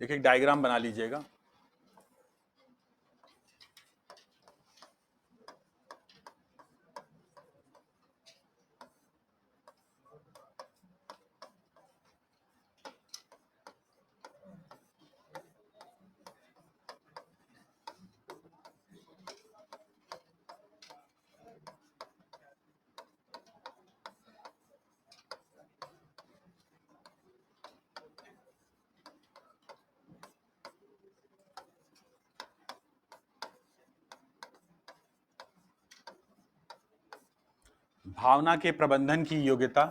एक एक डायग्राम बना लीजिएगा। भावना के प्रबंधन की योग्यता।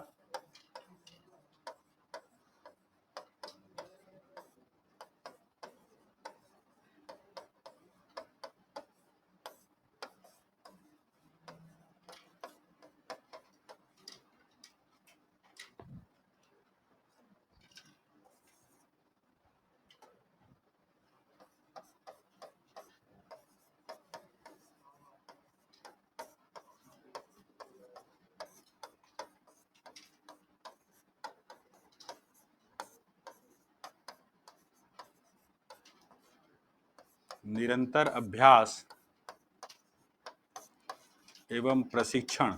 निरंतर अभ्यास एवं प्रशिक्षण।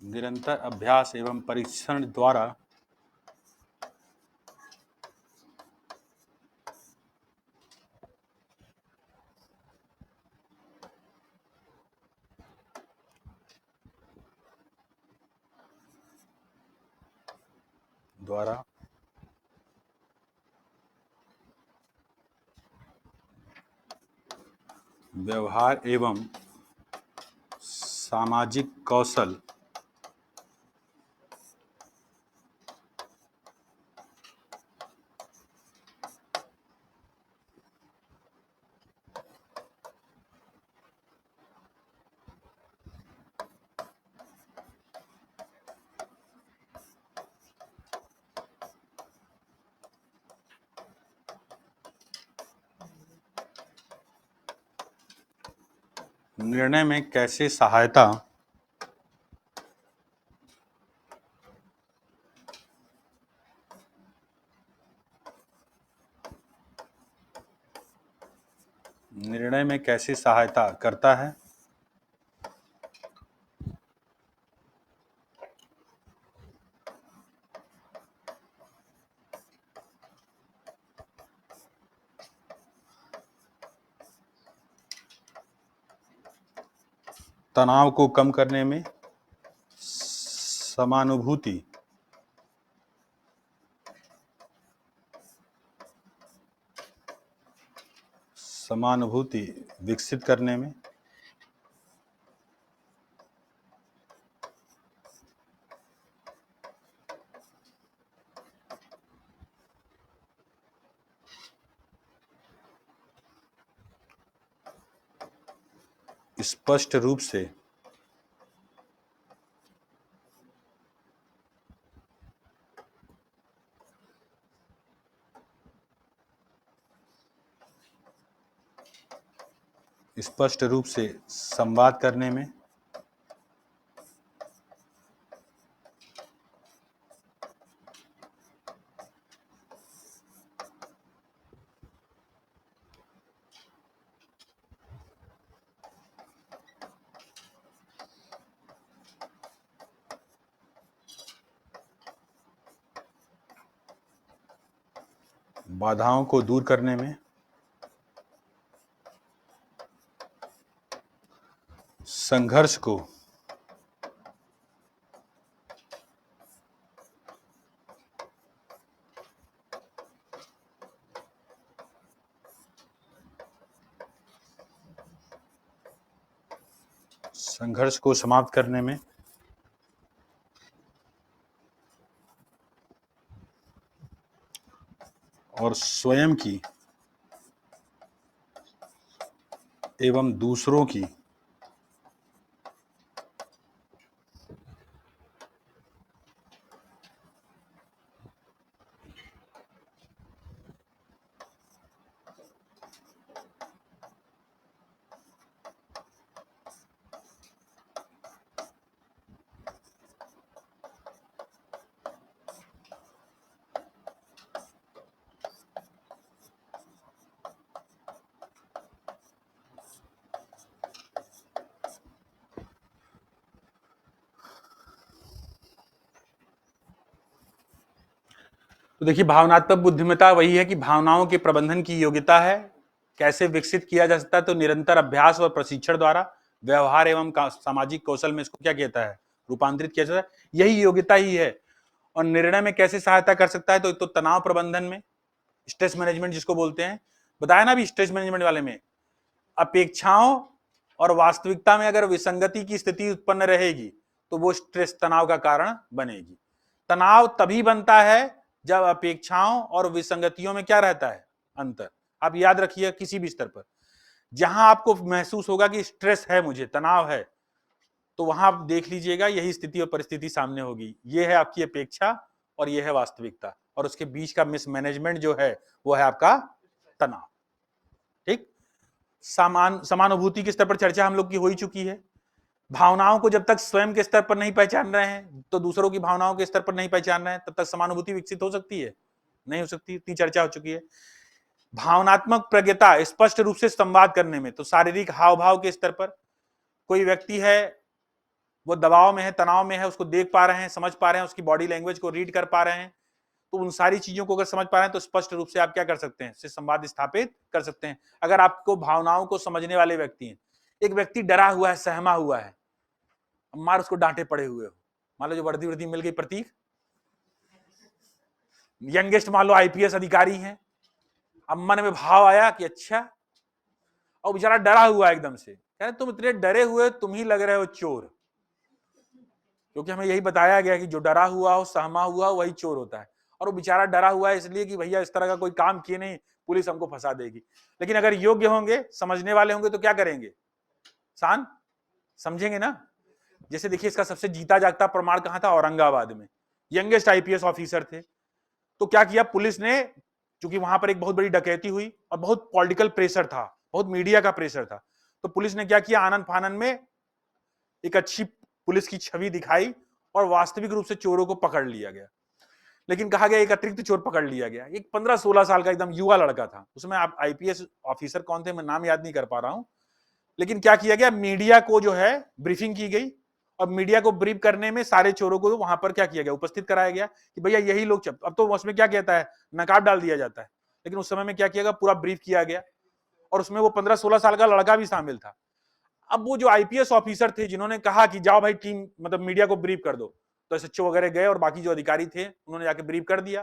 निरंतर अभ्यास एवं परीक्षण द्वारा व्यवहार एवं सामाजिक कौशल निर्णय में कैसे सहायता करता है। तनाव को कम करने में समानुभूति विकसित करने में स्पष्ट रूप से संवाद करने में बाधाओं को दूर करने में संघर्ष को समाप्त करने में और स्वयं की एवं दूसरों की तो देखिए, भावनात्मक बुद्धिमत्ता वही है कि भावनाओं के प्रबंधन की योग्यता है। कैसे विकसित किया जा सकता है? तो निरंतर अभ्यास और प्रशिक्षण द्वारा व्यवहार एवं सामाजिक कौशल में इसको क्या कहता है? रूपांतरित किया जाता है। यही योग्यता ही है। और निर्णय में कैसे सहायता कर सकता है? तो तनाव प्रबंधन में, स्ट्रेस मैनेजमेंट जिसको बोलते हैं, बताया ना अभी स्ट्रेस मैनेजमेंट वाले में, अपेक्षाओं और वास्तविकता में अगर विसंगति की स्थिति उत्पन्न रहेगी तो वो स्ट्रेस, तनाव का कारण बनेगी। तनाव तभी बनता है जब अपेक्षाओं और विसंगतियों में क्या रहता है? अंतर। आप याद रखिए, किसी भी स्तर पर जहां आपको महसूस होगा कि स्ट्रेस है, मुझे तनाव है, तो वहां आप देख लीजिएगा यही स्थिति और परिस्थिति सामने होगी। ये है आपकी अपेक्षा और ये है वास्तविकता, और उसके बीच का मिसमैनेजमेंट जो है वो है आपका तनाव। ठीक। समानुभूति के स्तर पर चर्चा हम लोग की हो ही चुकी है। भावनाओं को जब तक स्वयं के स्तर पर नहीं पहचान रहे हैं, तो दूसरों की भावनाओं के स्तर पर नहीं पहचान रहे हैं, तब तक समानुभूति विकसित हो सकती है? नहीं हो सकती। इतनी चर्चा हो चुकी है। भावनात्मक प्रज्ञता स्पष्ट रूप से संवाद करने में, तो शारीरिक हाव भाव के स्तर पर कोई व्यक्ति है, वो दबाव में है, तनाव में है, उसको देख पा रहे हैं, समझ पा रहे हैं, उसकी बॉडी लैंग्वेज को रीड कर पा रहे हैं, तो उन सारी चीजों को अगर समझ पा रहे हैं तो स्पष्ट रूप से आप क्या कर सकते हैं? उससे संवाद स्थापित कर सकते हैं। अगर आपको भावनाओं को समझने वाले व्यक्ति हैं, एक व्यक्ति डरा हुआ है, सहमा हुआ है, मार उसको डांटे पड़े हुए हो, मान लो जो वर्दी वर्दी मिल गई, प्रतीक यंगेस्ट मान लो आईपीएस अधिकारी हैं, अब मन में भाव आया कि अच्छा, और बेचारा डरा हुआ एकदम से, कह रहे तुम इतने डरे हुए, तुम ही लग रहे हो चोर, क्योंकि हमें यही बताया गया कि जो डरा हुआ हो, सहमा हुआ हो, वही चोर होता है। और वो बेचारा डरा हुआ है इसलिए कि भैया इस तरह का कोई काम किए नहीं, पुलिस हमको फंसा देगी। लेकिन अगर योग्य होंगे, समझने वाले होंगे, तो क्या करेंगे? शान समझेंगे ना। जैसे देखिए, इसका सबसे जीता जागता प्रमाण कहां था? औरंगाबाद में। यंगेस्ट आईपीएस ऑफिसर थे, तो क्या किया पुलिस ने, क्योंकि वहां पर एक बहुत बड़ी डकैती हुई और बहुत पॉलिटिकल प्रेशर था, बहुत मीडिया का प्रेशर था, तो पुलिस ने क्या किया? आनंद फानन में एक अच्छी पुलिस की छवि दिखाई और वास्तविक रूप से चोरों को पकड़ लिया गया। लेकिन कहा गया एक अतिरिक्त चोर पकड़ लिया गया, एक 15-16 साल का एकदम युवा लड़का था। उसमें आप आईपीएस ऑफिसर कौन थे मैं नाम याद नहीं कर पा रहा हूं, लेकिन क्या किया गया? मीडिया को जो है ब्रीफिंग की गई, और मीडिया को ब्रीफ करने में सारे चोरों को वहां पर क्या किया गया? उपस्थित कराया गया कि भैया यही लोग अब तो उसमें क्या कहता है? नकाब डाल दिया जाता है। लेकिन उस समय में क्या किया गया? पूरा ब्रीफ किया गया, और उसमें वो 15-16 साल का लड़का भी शामिल था। अब वो जो आईपीएस ऑफिसर थे जिन्होंने कहा कि जाओ भाई टीम, मतलब मीडिया को ब्रीफ कर दो, तो एसएचओ वगैरह गए और बाकी जो अधिकारी थे उन्होंने जाके ब्रीफ कर दिया।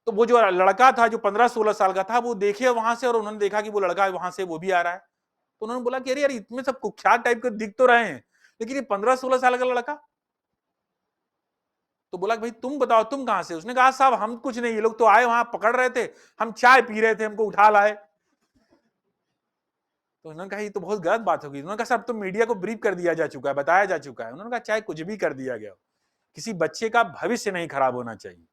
तो वो जो लड़का था जो 15-16 साल का था, वो देखे वहां से, और उन्होंने देखा कि वो लड़का वहां से वो भी आ रहा है, तो उन्होंने बोला कि अरे यार, इतने सब कुख्यात टाइप के दिख तो रहे हैं, लेकिन ये 15-16 साल का लड़का। तो बोला भाई तुम बताओ तुम कहां से? उसने कहा साहब हम कुछ नहीं, ये लोग तो आए, वहां पकड़ रहे थे, हम चाय पी रहे थे, हमको उठा लाए। तो उन्होंने कहा ये तो बहुत गलत बात होगी। उन्होंने कहा सर तो मीडिया को ब्रीफ कर दिया जा चुका है, बताया जा चुका है। उन्होंने कहा चाहे कुछ भी कर दिया गया, किसी बच्चे का भविष्य नहीं खराब होना चाहिए।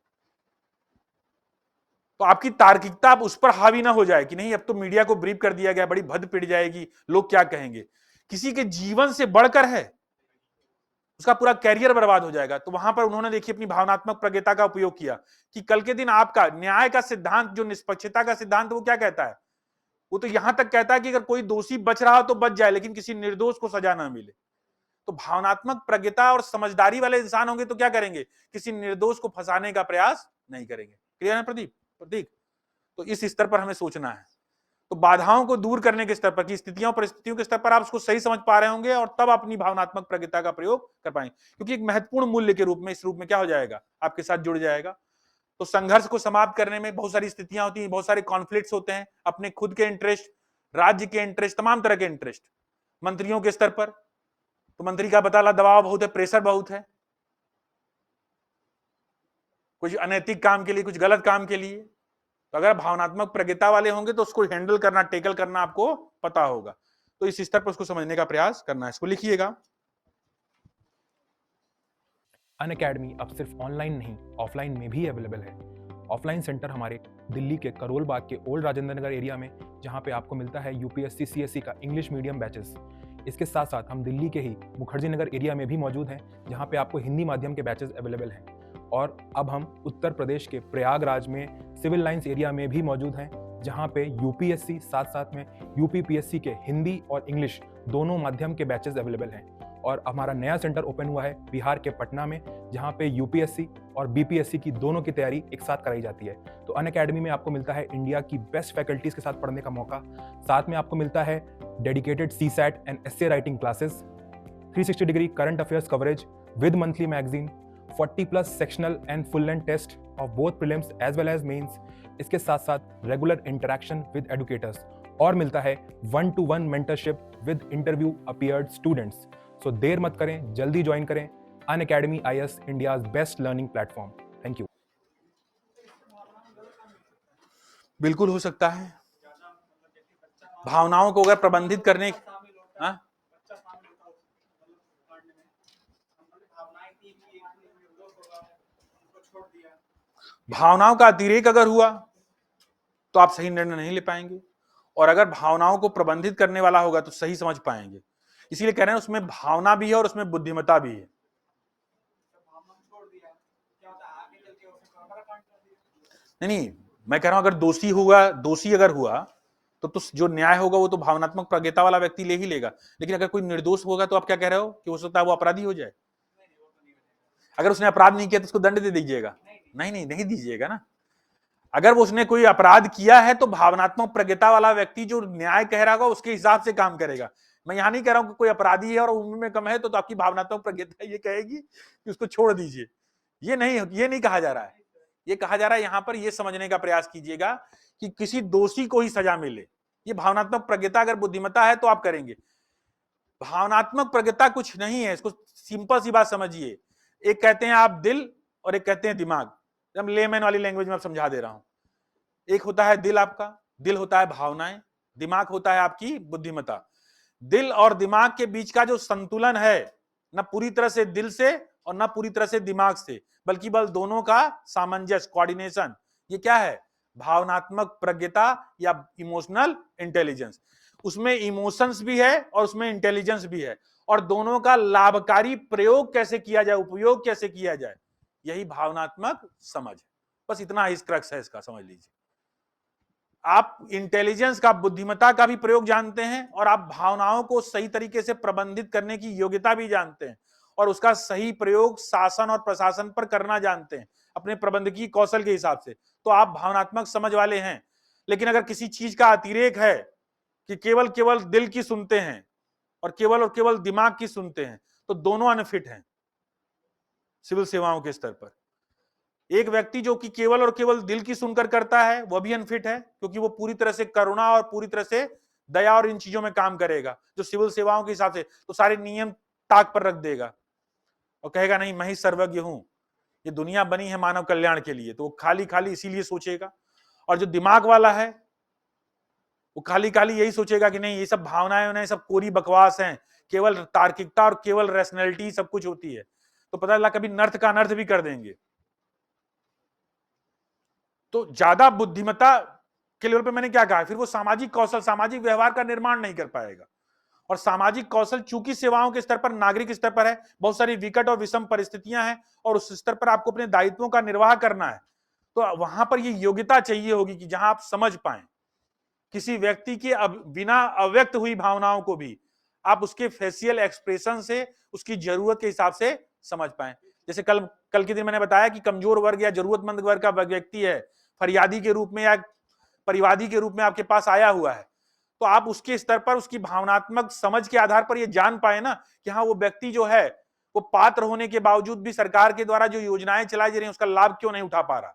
तो आपकी तार्किकता अब उस पर हावी ना हो जाए कि नहीं अब तो मीडिया को ब्रीफ कर दिया गया, बड़ी भद्द पिट जाएगी, लोग क्या कहेंगे। किसी के जीवन से बढ़कर है, उसका पूरा कैरियर बर्बाद हो जाएगा। तो वहां पर उन्होंने देखिए अपनी भावनात्मक प्रज्ञता का उपयोग किया कि कल के दिन आपका न्याय का सिद्धांत, जो निष्पक्षता का सिद्धांत, वो क्या कहता है? वो तो यहां तक कहता है कि अगर कोई दोषी बच रहा हो तो बच जाए, लेकिन किसी निर्दोष को सजा ना मिले। तो भावनात्मक प्रज्ञता और समझदारी वाले इंसान होंगे तो क्या करेंगे? किसी निर्दोष को फंसाने का प्रयास नहीं करेंगे। क्लियर है प्रतीक? तो इस स्तर पर हमें सोचना है। तो बाधाओं को दूर करने के स्तर पर, की स्थितियों परिस्थितियों के स्तर पर आप उसको सही समझ पा रहे होंगे, और तब अपनी भावनात्मक प्रज्ञता का प्रयोग कर पाएंगे, क्योंकि एक महत्वपूर्ण मूल्य के रूप में, इस रूप में क्या हो जाएगा? आपके साथ जुड़ जाएगा। तो संघर्ष को समाप्त करने में बहुत सारी स्थितियां होती हैं, बहुत सारे कॉन्फ्लिक्ट्स होते हैं, अपने खुद के इंटरेस्ट, राज्य के इंटरेस्ट, तमाम तरह के इंटरेस्ट। मंत्रियों के स्तर पर तो मंत्री का बताला दबाव बहुत है, प्रेशर बहुत है, कुछ अनैतिक काम के लिए, कुछ गलत काम के लिए। तो अगर भावनात्मक प्रज्ञता वाले होंगे तो उसको हैंडल करना, टेकल करना आपको पता होगा। तो इस स्तर पर उसको समझने का प्रयास करना है। इसको लिखिएगा। अनअकैडमी अब सिर्फ ऑनलाइन नहीं, ऑफलाइन में भी अवेलेबल है। ऑफलाइन सेंटर हमारे दिल्ली के करोल बाग के ओल्ड राजेंद्र नगर एरिया में, जहां पे आपको मिलता है यूपीएससी सीएससी का इंग्लिश मीडियम बैचेस। इसके साथ साथ हम दिल्ली के ही मुखर्जी नगर एरिया में भी मौजूद हैं, जहां पे आपको हिंदी माध्यम के बैचेस अवेलेबल हैं। और अब हम उत्तर प्रदेश के प्रयागराज में सिविल लाइंस एरिया में भी मौजूद हैं, जहां पे यूपीएससी साथ साथ में यूपीपीएससी के हिंदी और इंग्लिश दोनों माध्यम के बैचेस अवेलेबल हैं। और हमारा नया सेंटर ओपन हुआ है बिहार के पटना में, जहाँ पे यूपीएससी और बीपीएससी की दोनों की तैयारी एक साथ कराई जाती है। तो अनअकैडमी में आपको मिलता है इंडिया की बेस्ट फैकल्टीज के साथ पढ़ने का मौका। साथ में आपको मिलता है dedicated CSAT and essay writing classes, 360 degree current affairs coverage with monthly magazine, 40+ sectional and full length test of both prelims as well as mains. इसके साथ साथ रेगुलर इंटरेक्शन विद एडुकेटर्स और मिलता है 1-to-1 mentorship with interview appeared students. So देर मत करें, जल्दी ज्वाइन करें Unacademy IS, India's best learning platform. Thank you. बिल्कुल हो सकता है। भावनाओं को अगर प्रबंधित करने हाँ? भावनाओं का अतिरेक अगर हुआ तो आप सही निर्णय नहीं ले पाएंगे, और अगर भावनाओं को प्रबंधित करने वाला होगा तो सही समझ पाएंगे। इसीलिए कह रहे हैं उसमें भावना भी है और उसमें बुद्धिमत्ता भी है। नहीं, मैं कह रहा हूं अगर दोषी अगर हुआ तो जो न्याय होगा वो तो भावनात्मक प्रज्ञता वाला व्यक्ति ले ही लेगा। लेकिन अगर कोई निर्दोष होगा तो आप क्या कह रहे हो कि हो सकता है वो अपराधी हो जाए? अगर उसने अपराध नहीं किया तो उसको दंड दे दीजिएगा? नहीं दीजिएगा ना। अगर वो उसने कोई अपराध किया है तो भावनात्मक प्रज्ञता वाला व्यक्ति जो न्याय कह रहा होगा उसके हिसाब से काम करेगा। मैं यहां नहीं कह रहा हूं कि कोई अपराधी है और उम्र में कम है तो आपकी भावनात्मक प्रज्ञता ये कहेगी कि उसको छोड़ दीजिए। ये नहीं कहा जा रहा है। ये कहा जा रहा है यहां पर ये समझने का प्रयास कीजिएगा कि किसी दोषी को ही सजा मिले। ये भावनात्मक प्रज्ञता अगर बुद्धिमत्ता है तो आप करेंगे। भावनात्मक प्रज्ञता कुछ नहीं है, इसको सिंपल सी बात समझिए। एक कहते हैं आप दिल और एक कहते हैं दिमाग। हम लेमैन वाली लैंग्वेज में आप समझा दे रहा हूं। एक होता है दिल, आपका दिल होता है भावनाएं, दिमाग होता है आपकी बुद्धिमत्ता। दिल और दिमाग के बीच का जो संतुलन है, ना पूरी तरह से दिल से और ना पूरी तरह से दिमाग से, बल्कि बल दोनों का सामंजस्य, कोऑर्डिनेशन, ये क्या है? भावनात्मक प्रज्ञता या इमोशनल इंटेलिजेंस। उसमें इमोशंस भी है और उसमें इंटेलिजेंस भी है, और दोनों का लाभकारी प्रयोग कैसे किया जाए, उपयोग कैसे किया जाए, यही भावनात्मक समझ है। बस इतना ही क्रक्स है इसका, समझ लीजिए। आप इंटेलिजेंस का, बुद्धिमत्ता का भी प्रयोग जानते हैं और आप भावनाओं को सही तरीके से प्रबंधित करने की योग्यता भी जानते हैं, और उसका सही प्रयोग शासन और प्रशासन पर करना जानते हैं अपने प्रबंधकीय कौशल के हिसाब से, तो आप भावनात्मक समझ वाले हैं। लेकिन अगर किसी चीज का अतिरेक है कि केवल दिल की सुनते हैं और केवल दिमाग की सुनते हैं, तो दोनों अनफिट हैं सिविल सेवाओं के स्तर पर। एक व्यक्ति जो कि केवल दिल की सुनकर करता है वह भी अनफिट है, क्योंकि वो पूरी तरह से करुणा और पूरी तरह से दया और इन चीजों में काम करेगा जो सिविल सेवाओं के हिसाब से, तो सारे नियम ताक पर रख देगा और कहेगा नहीं मैं ही सर्वज्ञ हूं, ये दुनिया बनी है मानव कल्याण के लिए, तो वो खाली खाली इसीलिए सोचेगा। और जो दिमाग वाला है वो खाली खाली यही सोचेगा कि नहीं ये सब भावनाएं उन्हें सब कोरी बकवास हैं, केवल तार्किकता और केवल रैशनैलिटी सब कुछ होती है। तो पता चला कभी नर्थ का अनर्थ भी कर देंगे। तो ज्यादा बुद्धिमत्ता के लेवल पे मैंने क्या कहा, फिर वो सामाजिक कौशल, सामाजिक व्यवहार का निर्माण नहीं कर पाएगा। और सामाजिक कौशल चूंकि सेवाओं के स्तर पर, नागरिक स्तर पर है, बहुत सारी विकट और विषम परिस्थितियां हैं और उस स्तर पर आपको अपने दायित्वों का निर्वाह करना है, तो वहां पर ये योग्यता चाहिए होगी कि जहां आप समझ पाए किसी व्यक्ति की बिना अव्यक्त हुई भावनाओं को भी आप उसके फेशियल एक्सप्रेशन से उसकी जरूरत के हिसाब से समझ पाए। जैसे कल के दिन मैंने बताया कि कमजोर वर्ग या जरूरतमंद वर्ग का व्यक्ति है, फरियादी के रूप में या परिवादी के रूप में आपके पास आया हुआ है, तो आप उसके स्तर पर उसकी भावनात्मक समझ के आधार पर यह जान पाए ना कि हाँ वो व्यक्ति जो है वो पात्र होने के बावजूद भी सरकार के द्वारा जो योजनाएं चलाई जा रही हैं उसका लाभ क्यों नहीं उठा पा रहा।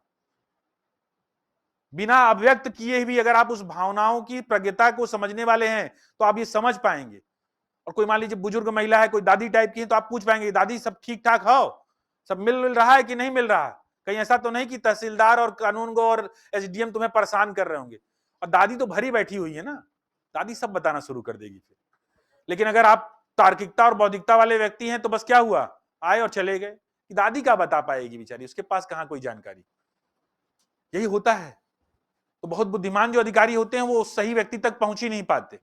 बिना अव्यक्त किए भी अगर आप उस भावनाओं की प्रज्ञता को समझने वाले हैं तो आप ये समझ पाएंगे। और कोई मान लीजिए बुजुर्ग महिला है, कोई दादी टाइप की है, तो आप पूछ पाएंगे दादी सब ठीक ठाक हो, सब मिल रहा है कि नहीं मिल रहा, कहीं ऐसा तो नहीं कि तहसीलदार और कानून गो और SDM तुम्हें परेशान कर रहे होंगे। और दादी तो भरी बैठी हुई है ना, दादी सब बताना शुरू कर देगी फिर। लेकिन अगर आप तार्किकता और बौद्धिकता वाले व्यक्ति हैं तो बस क्या हुआ, आए और चले गए, दादी क्या बता पाएगी बेचारी, उसके पास कहां कोई जानकारी। यही होता है। तो बहुत बुद्धिमान जो अधिकारी होते हैं वो सही व्यक्ति तक पहुंच ही नहीं पाते,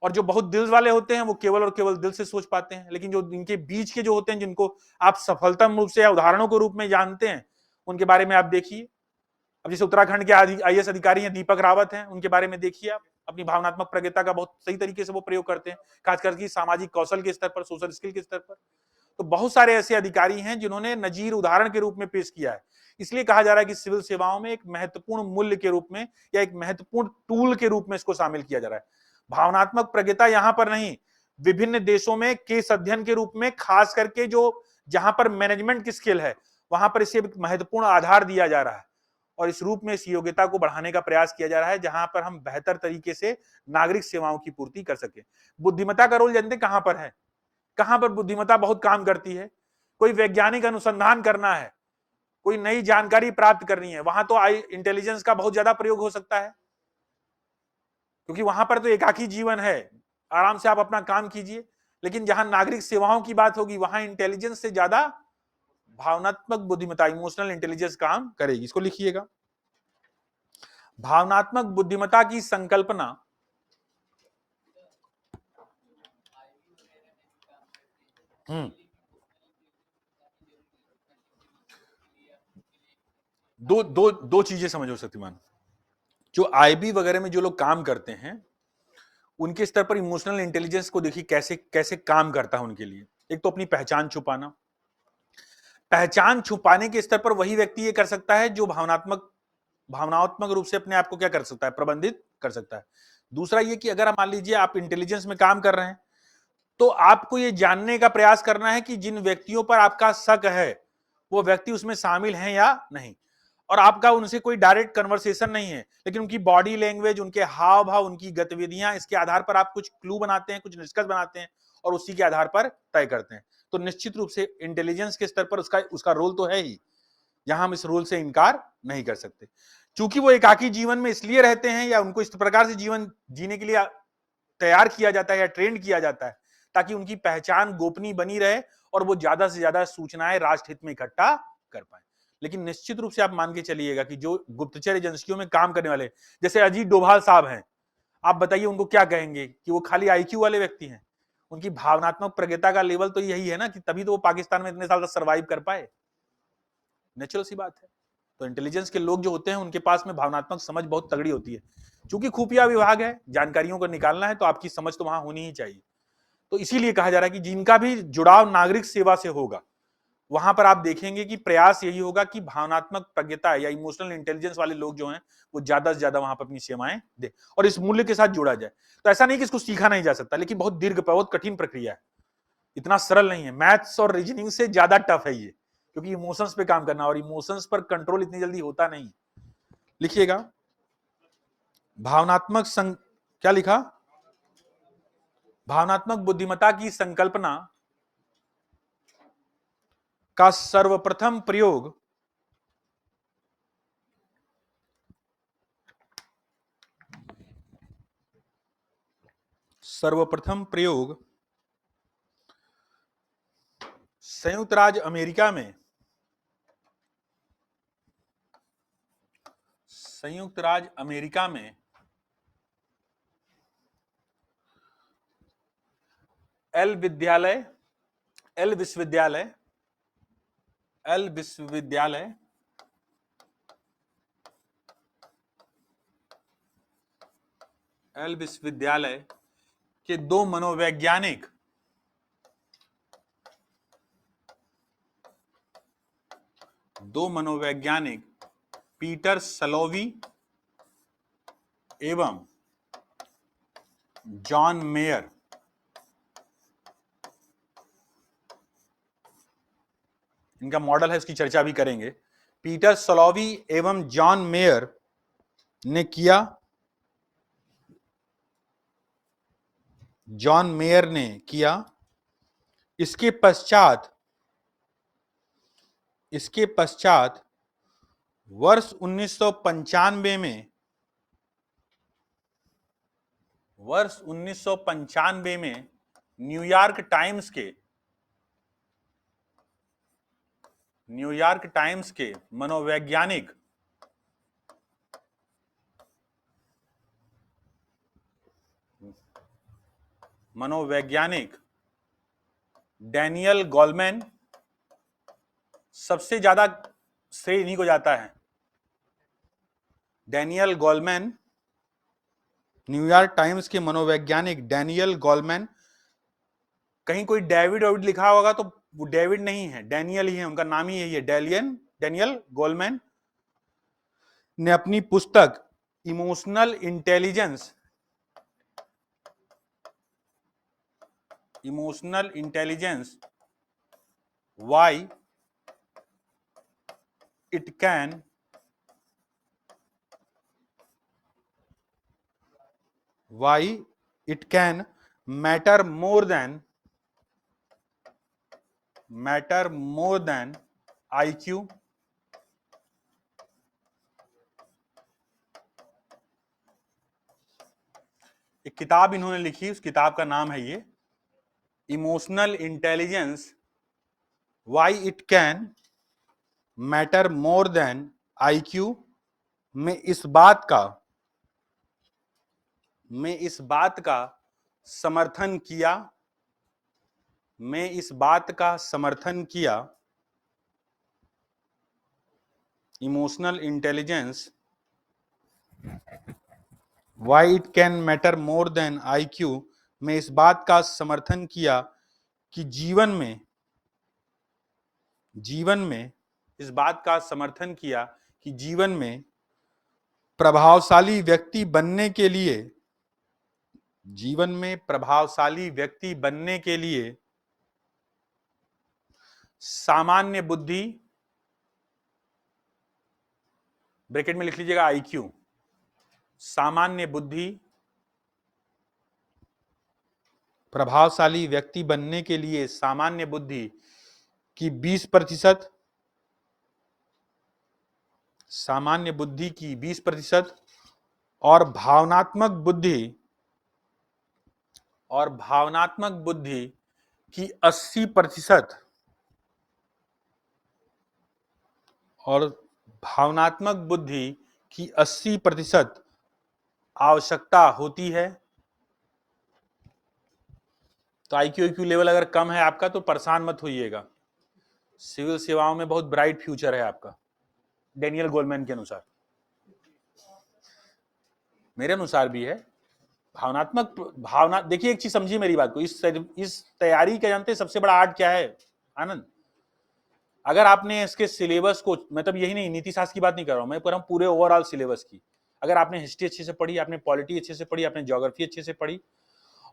और जो बहुत दिल वाले होते हैं वो केवल और केवल दिल से सोच पाते हैं। लेकिन जो इनके बीच के जो होते हैं, जिनको आप सफलता रूप से या उदाहरणों के रूप में जानते हैं, उनके बारे में आप देखिए। अब जैसे उत्तराखंड के IAS अधिकारी हैं दीपक रावत हैं, उनके बारे में देखिए आप, अपनी भावनात्मक प्रज्ञता का बहुत सही तरीके से वो प्रयोग करते हैं, खासकर कि सामाजिक कौशल के स्तर पर, सोशल स्किल के स्तर पर। तो बहुत सारे ऐसे अधिकारी हैं जिन्होंने नजीर उदाहरण के रूप में पेश किया है। इसलिए कहा जा रहा है कि सिविल सेवाओं में एक महत्वपूर्ण मूल्य के रूप में या एक महत्वपूर्ण टूल के रूप में इसको शामिल किया जा रहा है। भावनात्मक प्रज्ञता यहां पर नहीं, विभिन्न देशों में केस अध्ययन के रूप में, खास करके जो जहां पर मैनेजमेंट की स्किल है वहां पर इसे महत्वपूर्ण आधार दिया जा रहा है और इस रूप में इस योग्यता को बढ़ाने का प्रयास किया जा रहा है जहां पर हम बेहतर तरीके से नागरिक सेवाओं की पूर्ति कर सके। बुद्धिमत्ता का रोल जानते कहां पर है? कहां पर बुद्धिमत्ता बहुत काम करती है? कोई वैज्ञानिक अनुसंधान करना है, कोई नई जानकारी प्राप्त करनी है, वहां तो इंटेलिजेंस का बहुत ज्यादा प्रयोग हो सकता है, क्योंकि वहां पर तो एकाकी जीवन है, आराम से आप अपना काम कीजिए। लेकिन जहां नागरिक सेवाओं की बात होगी वहां इंटेलिजेंस से ज्यादा भावनात्मक बुद्धिमत्ता, इमोशनल इंटेलिजेंस काम करेगी। इसको लिखिएगा। भावनात्मक बुद्धिमत्ता की संकल्पना दो चीजें समझो शक्तिमान। जो आईबी वगैरह में जो लोग काम करते हैं उनके स्तर पर इमोशनल इंटेलिजेंस को देखिए कैसे कैसे काम करता है उनके लिए। एक तो अपनी पहचान छुपाना, पहचान छुपाने के स्तर पर वही व्यक्ति ये कर सकता है जो भावनात्मक रूप से अपने आप को क्या कर सकता है, प्रबंधित कर सकता है। दूसरा ये कि अगर मान लीजिए आप इंटेलिजेंस में काम कर रहे हैं तो आपको ये जानने का प्रयास करना है कि जिन व्यक्तियों पर आपका शक है वो व्यक्ति उसमें शामिल हैं या नहीं, और आपका उनसे कोई डायरेक्ट कन्वर्सेशन नहीं है, लेकिन उनकी बॉडी लैंग्वेज, उनके हाव भाव, उनकी गतिविधियां, इसके आधार पर आप कुछ क्लू बनाते हैं, कुछ निष्कर्ष बनाते हैं और उसी के आधार पर तय करते हैं। तो निश्चित रूप से इंटेलिजेंस के स्तर पर उसका रोल तो है ही, यहां हम इस रोल से इनकार नहीं कर सकते। चूंकि वो एकाकी जीवन में इसलिए रहते हैं या उनको इस प्रकार से जीवन जीने के लिए तैयार किया जाता है या ट्रेंड किया जाता है ताकि उनकी पहचान गोपनीय बनी रहे और वो ज्यादा से ज्यादा सूचनाएं राष्ट्र हित में इकट्ठा कर पाए। लेकिन निश्चित रूप से आप मान के चलिएगा कि जो गुप्तचर एजेंसियों में काम करने वाले जैसे अजीत डोभाल साहब हैं, आप बताइए उनको क्या कहेंगे कि वो खाली आईक्यू वाले व्यक्ति हैं? उनकी भावनात्मक प्रज्ञता का लेवल तो यही है ना, कि तभी तो वो पाकिस्तान में इतने साल तक सर्वाइव कर पाए। नेचुरल सी बात है। तो इंटेलिजेंस के लोग जो होते हैं उनके पास में भावनात्मक समझ बहुत तगड़ी होती है। चूंकि खुफिया विभाग है, जानकारियों को निकालना है, तो आपकी समझ तो वहां होनी ही चाहिए। तो इसीलिए कहा जा रहा है कि जिनका भी जुड़ाव नागरिक सेवा से होगा वहां पर आप देखेंगे कि प्रयास यही होगा कि भावनात्मक प्रज्ञता या इमोशनल इंटेलिजेंस वाले लोग जो हैं वो ज्यादा से ज्यादा वहां पर अपनी सेवाएं दे और इस मूल्य के साथ जुड़ा जाए। तो ऐसा नहीं कि इसको सीखा नहीं जा सकता, लेकिन बहुत दीर्घ, बहुत कठिन प्रक्रिया है, इतना सरल नहीं है। मैथ्स और रीजनिंग से ज्यादा टफ है ये, क्योंकि इमोशंस पे काम करना और इमोशंस पर कंट्रोल इतनी जल्दी होता नहीं। लिखिएगा क्या लिखा? भावनात्मक बुद्धिमत्ता की संकल्पना का सर्वप्रथम प्रयोग संयुक्त राज्य अमेरिका में एल विश्वविद्यालय के दो मनोवैज्ञानिक पीटर सलोवी एवं जॉन मेयर इनका मॉडल है, उसकी चर्चा भी करेंगे। पीटर सलोवी एवं जॉन मेयर ने किया। इसके पश्चात वर्ष 1995 में न्यूयॉर्क टाइम्स के मनोवैज्ञानिक डैनियल गोलमैन, सबसे ज्यादा श्रेय इन्हीं को जाता है, डैनियल गोलमैन न्यूयॉर्क टाइम्स के मनोवैज्ञानिक डैनियल गोलमैन, कहीं कोई डेविड ओविड लिखा होगा तो वो डेविड नहीं है, डैनियल ही है, उनका नाम ही यही है, डैनियल गोलमैन ने अपनी पुस्तक emotional intelligence why it can matter more than IQ, एक किताब इन्होंने लिखी, उस किताब का नाम है ये emotional intelligence why it can matter more than IQ। में इस बात का समर्थन किया emotional intelligence why it can matter more than IQ में इस बात का समर्थन किया कि जीवन में प्रभावशाली व्यक्ति बनने के लिए सामान्य बुद्धि, ब्रैकेट में लिख लीजिएगा IQ, सामान्य बुद्धि, प्रभावशाली व्यक्ति बनने के लिए सामान्य बुद्धि की 20%, सामान्य बुद्धि की 20% और भावनात्मक बुद्धि की 80% और भावनात्मक बुद्धि की 80% आवश्यकता होती है। तो IQ लेवल अगर कम है आपका तो परेशान मत होइएगा, सिविल सेवाओं में बहुत ब्राइट फ्यूचर है आपका, डैनियल गोलमैन के अनुसार, मेरे अनुसार भी है। भावना देखिए, एक चीज समझिए मेरी बात को, इस तैयारी का जानते हैं सबसे बड़ा आर्ट क्या है आनंद? अगर आपने इसके सिलेबस को, मतलब यही नहीं, नीति शास्त्र की बात नहीं कर रहा हूं मैं, पर हम पूरे ओवरऑल सिलेबस की, अगर आपने हिस्ट्री अच्छे से पढ़ी, आपने पॉलिटी अच्छे से पढ़ी, आपने ज्योग्राफी अच्छे से पढ़ी,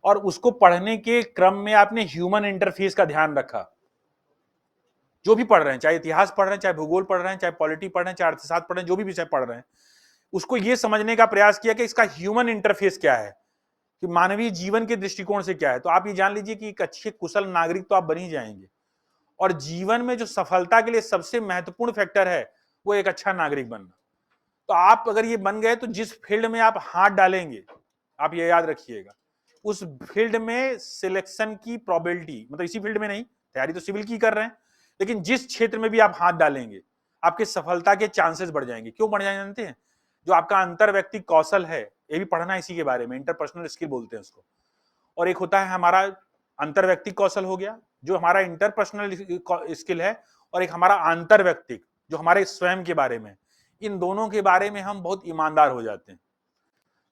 और उसको पढ़ने के क्रम में आपने ह्यूमन इंटरफेस का ध्यान रखा, जो भी पढ़ रहे हैं, चाहे इतिहास पढ़ रहे हैं, चाहे भूगोल पढ़ रहे हैं, चाहे पॉलिटी पढ़ रहे हैं, चाहे अर्थशास्त्र पढ़ रहे हैं, जो भी विषय पढ़ रहे हैं, उसको यह समझने का प्रयास किया कि इसका ह्यूमन इंटरफेस क्या है, कि मानवीय जीवन के दृष्टिकोण से क्या है। तो आप ये जान लीजिए कि एक अच्छे कुशल नागरिक तो आप बन ही जाएंगे, और जीवन में जो सफलता के लिए सबसे महत्वपूर्ण फैक्टर है वो एक अच्छा नागरिक बनना। तो आप अगर ये बन गए तो जिस फील्ड में आप हाथ डालेंगे, आप ये याद रखिएगा, उस फील्ड में सिलेक्शन की प्रोबेबिलिटी, मतलब इसी फील्ड में नहीं, तैयारी तो सिविल की कर रहे हैं, लेकिन जिस क्षेत्र में भी आप हाथ डालेंगे आपके सफलता के चांसेस बढ़ जाएंगे। क्यों बढ़ जाएंगे जानते हैं? जो आपका अंतर व्यक्ति कौशल है, ये भी पढ़ना इसी के बारे में, इंटरपर्सनल स्किल बोलते हैं उसको, और एक होता है हमारा अंतर व्यक्ति कौशल हो गया, जो हमारा इंटरपर्सनल स्किल है, और एक हमारा आंतर व्यक्तिक जो हमारे स्वयं के बारे में। इन दोनों के बारे में हम बहुत ईमानदार हो जाते हैं,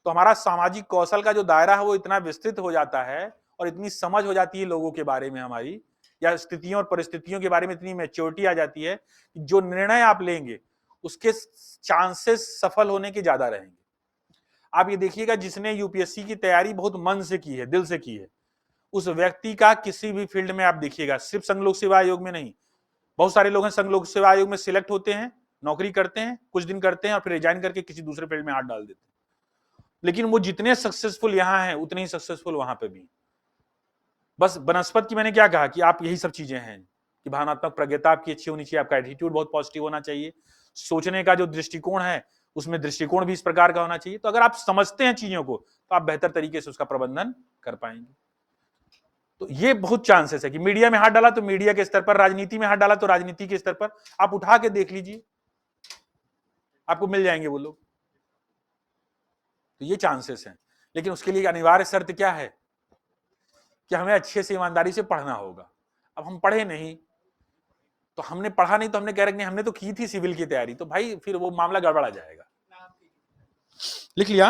तो हमारा सामाजिक कौशल का जो दायरा है वो इतना विस्तृत हो जाता है, और इतनी समझ हो जाती है लोगों के बारे में हमारी, या स्थितियों और परिस्थितियों के बारे में इतनी मैच्योरिटी आ जाती है कि जो निर्णय आप लेंगे उसके चांसेस सफल होने के ज्यादा रहेंगे। आप ये देखिएगा, जिसने यूपीएससी की तैयारी बहुत मन से की है, दिल से की है, उस व्यक्ति का किसी भी फील्ड में आप देखिएगा, सिर्फ संघ लोक सेवा आयोग में नहीं, बहुत सारे लोग हैं संघ लोक सेवा आयोग में सिलेक्ट होते हैं, नौकरी करते हैं, कुछ दिन करते हैं और फिर रिजाइन करके किसी दूसरे फील्ड में हाथ डाल देते हैं, लेकिन वो जितने सक्सेसफुल यहां हैं उतने ही सक्सेसफुल वहां पे भी। बस बनस्पत की मैंने क्या कहा कि आप यही सब चीजें हैं, कि भावनात्मक प्रज्ञता आपकी अच्छी होनी चाहिए, आपका एटीट्यूड बहुत पॉजिटिव होना चाहिए, सोचने का जो दृष्टिकोण है उसमें दृष्टिकोण भी इस प्रकार का होना चाहिए। तो अगर आप समझते हैं चीजों को तो आप बेहतर तरीके से उसका प्रबंधन कर पाएंगे। तो ये बहुत चांसेस है कि मीडिया में हाथ डाला तो मीडिया के स्तर पर, राजनीति में हाथ डाला तो राजनीति के स्तर पर, आप उठा के देख लीजिए, आपको मिल जाएंगे वो लोग। तो ये चांसेस हैं, लेकिन उसके लिए अनिवार्य शर्त क्या है कि हमें अच्छे से ईमानदारी से पढ़ना होगा। अब हम पढ़े नहीं, तो हमने पढ़ा नहीं तो हमने कह रहे नहीं हमने तो की थी सिविल की तैयारी, तो भाई फिर वो मामला गड़बड़ा जाएगा। लिख लिया?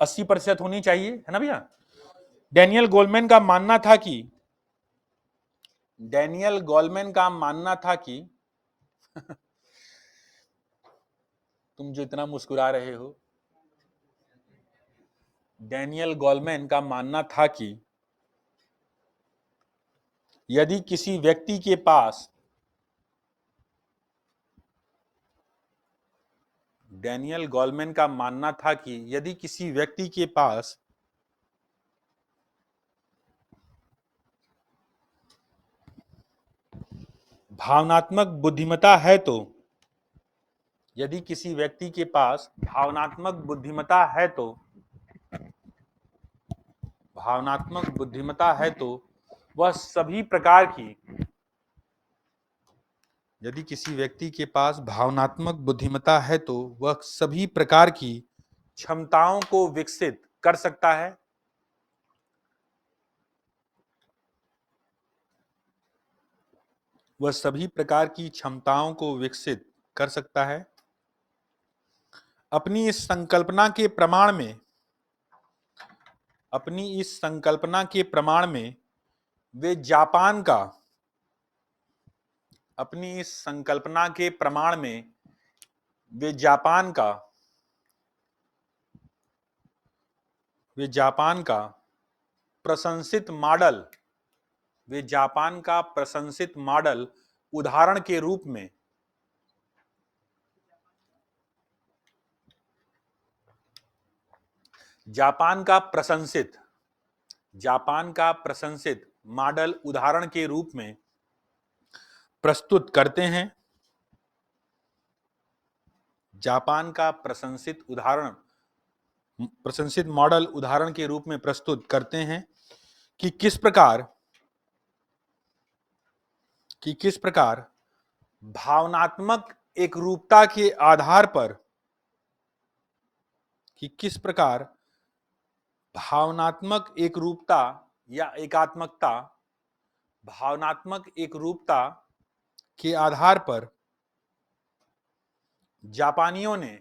80% होनी चाहिए, है ना भैया। डैनियल गोलमैन का मानना था कि डैनियल गोलमैन का मानना था कि तुम जो इतना मुस्कुरा रहे हो, डैनियल गोलमैन का मानना था कि यदि किसी व्यक्ति के पास डैनियल गोलमैन का मानना था कि यदि किसी व्यक्ति के पास भावनात्मक बुद्धिमत्ता है तो यदि किसी व्यक्ति के पास भावनात्मक बुद्धिमत्ता है तो भावनात्मक बुद्धिमत्ता है तो वह सभी प्रकार की यदि किसी व्यक्ति के पास भावनात्मक बुद्धिमत्ता है तो वह सभी प्रकार की क्षमताओं को विकसित कर सकता है। वह सभी प्रकार की क्षमताओं को विकसित कर सकता है। अपनी इस संकल्पना के प्रमाण में अपनी इस संकल्पना के प्रमाण में वे जापान का अपनी इस संकल्पना के प्रमाण में वे जापान का प्रशंसित मॉडल वे जापान का प्रशंसित मॉडल उदाहरण के रूप में जापान का प्रशंसित मॉडल उदाहरण के रूप में प्रस्तुत करते हैं। जापान का प्रशंसित मॉडल उदाहरण के रूप में प्रस्तुत करते हैं कि किस प्रकार भावनात्मक एकरूपता के आधार पर किस प्रकार भावनात्मक एकरूपता या एकात्मकता भावनात्मक एकरूपता के आधार पर जापानियों ने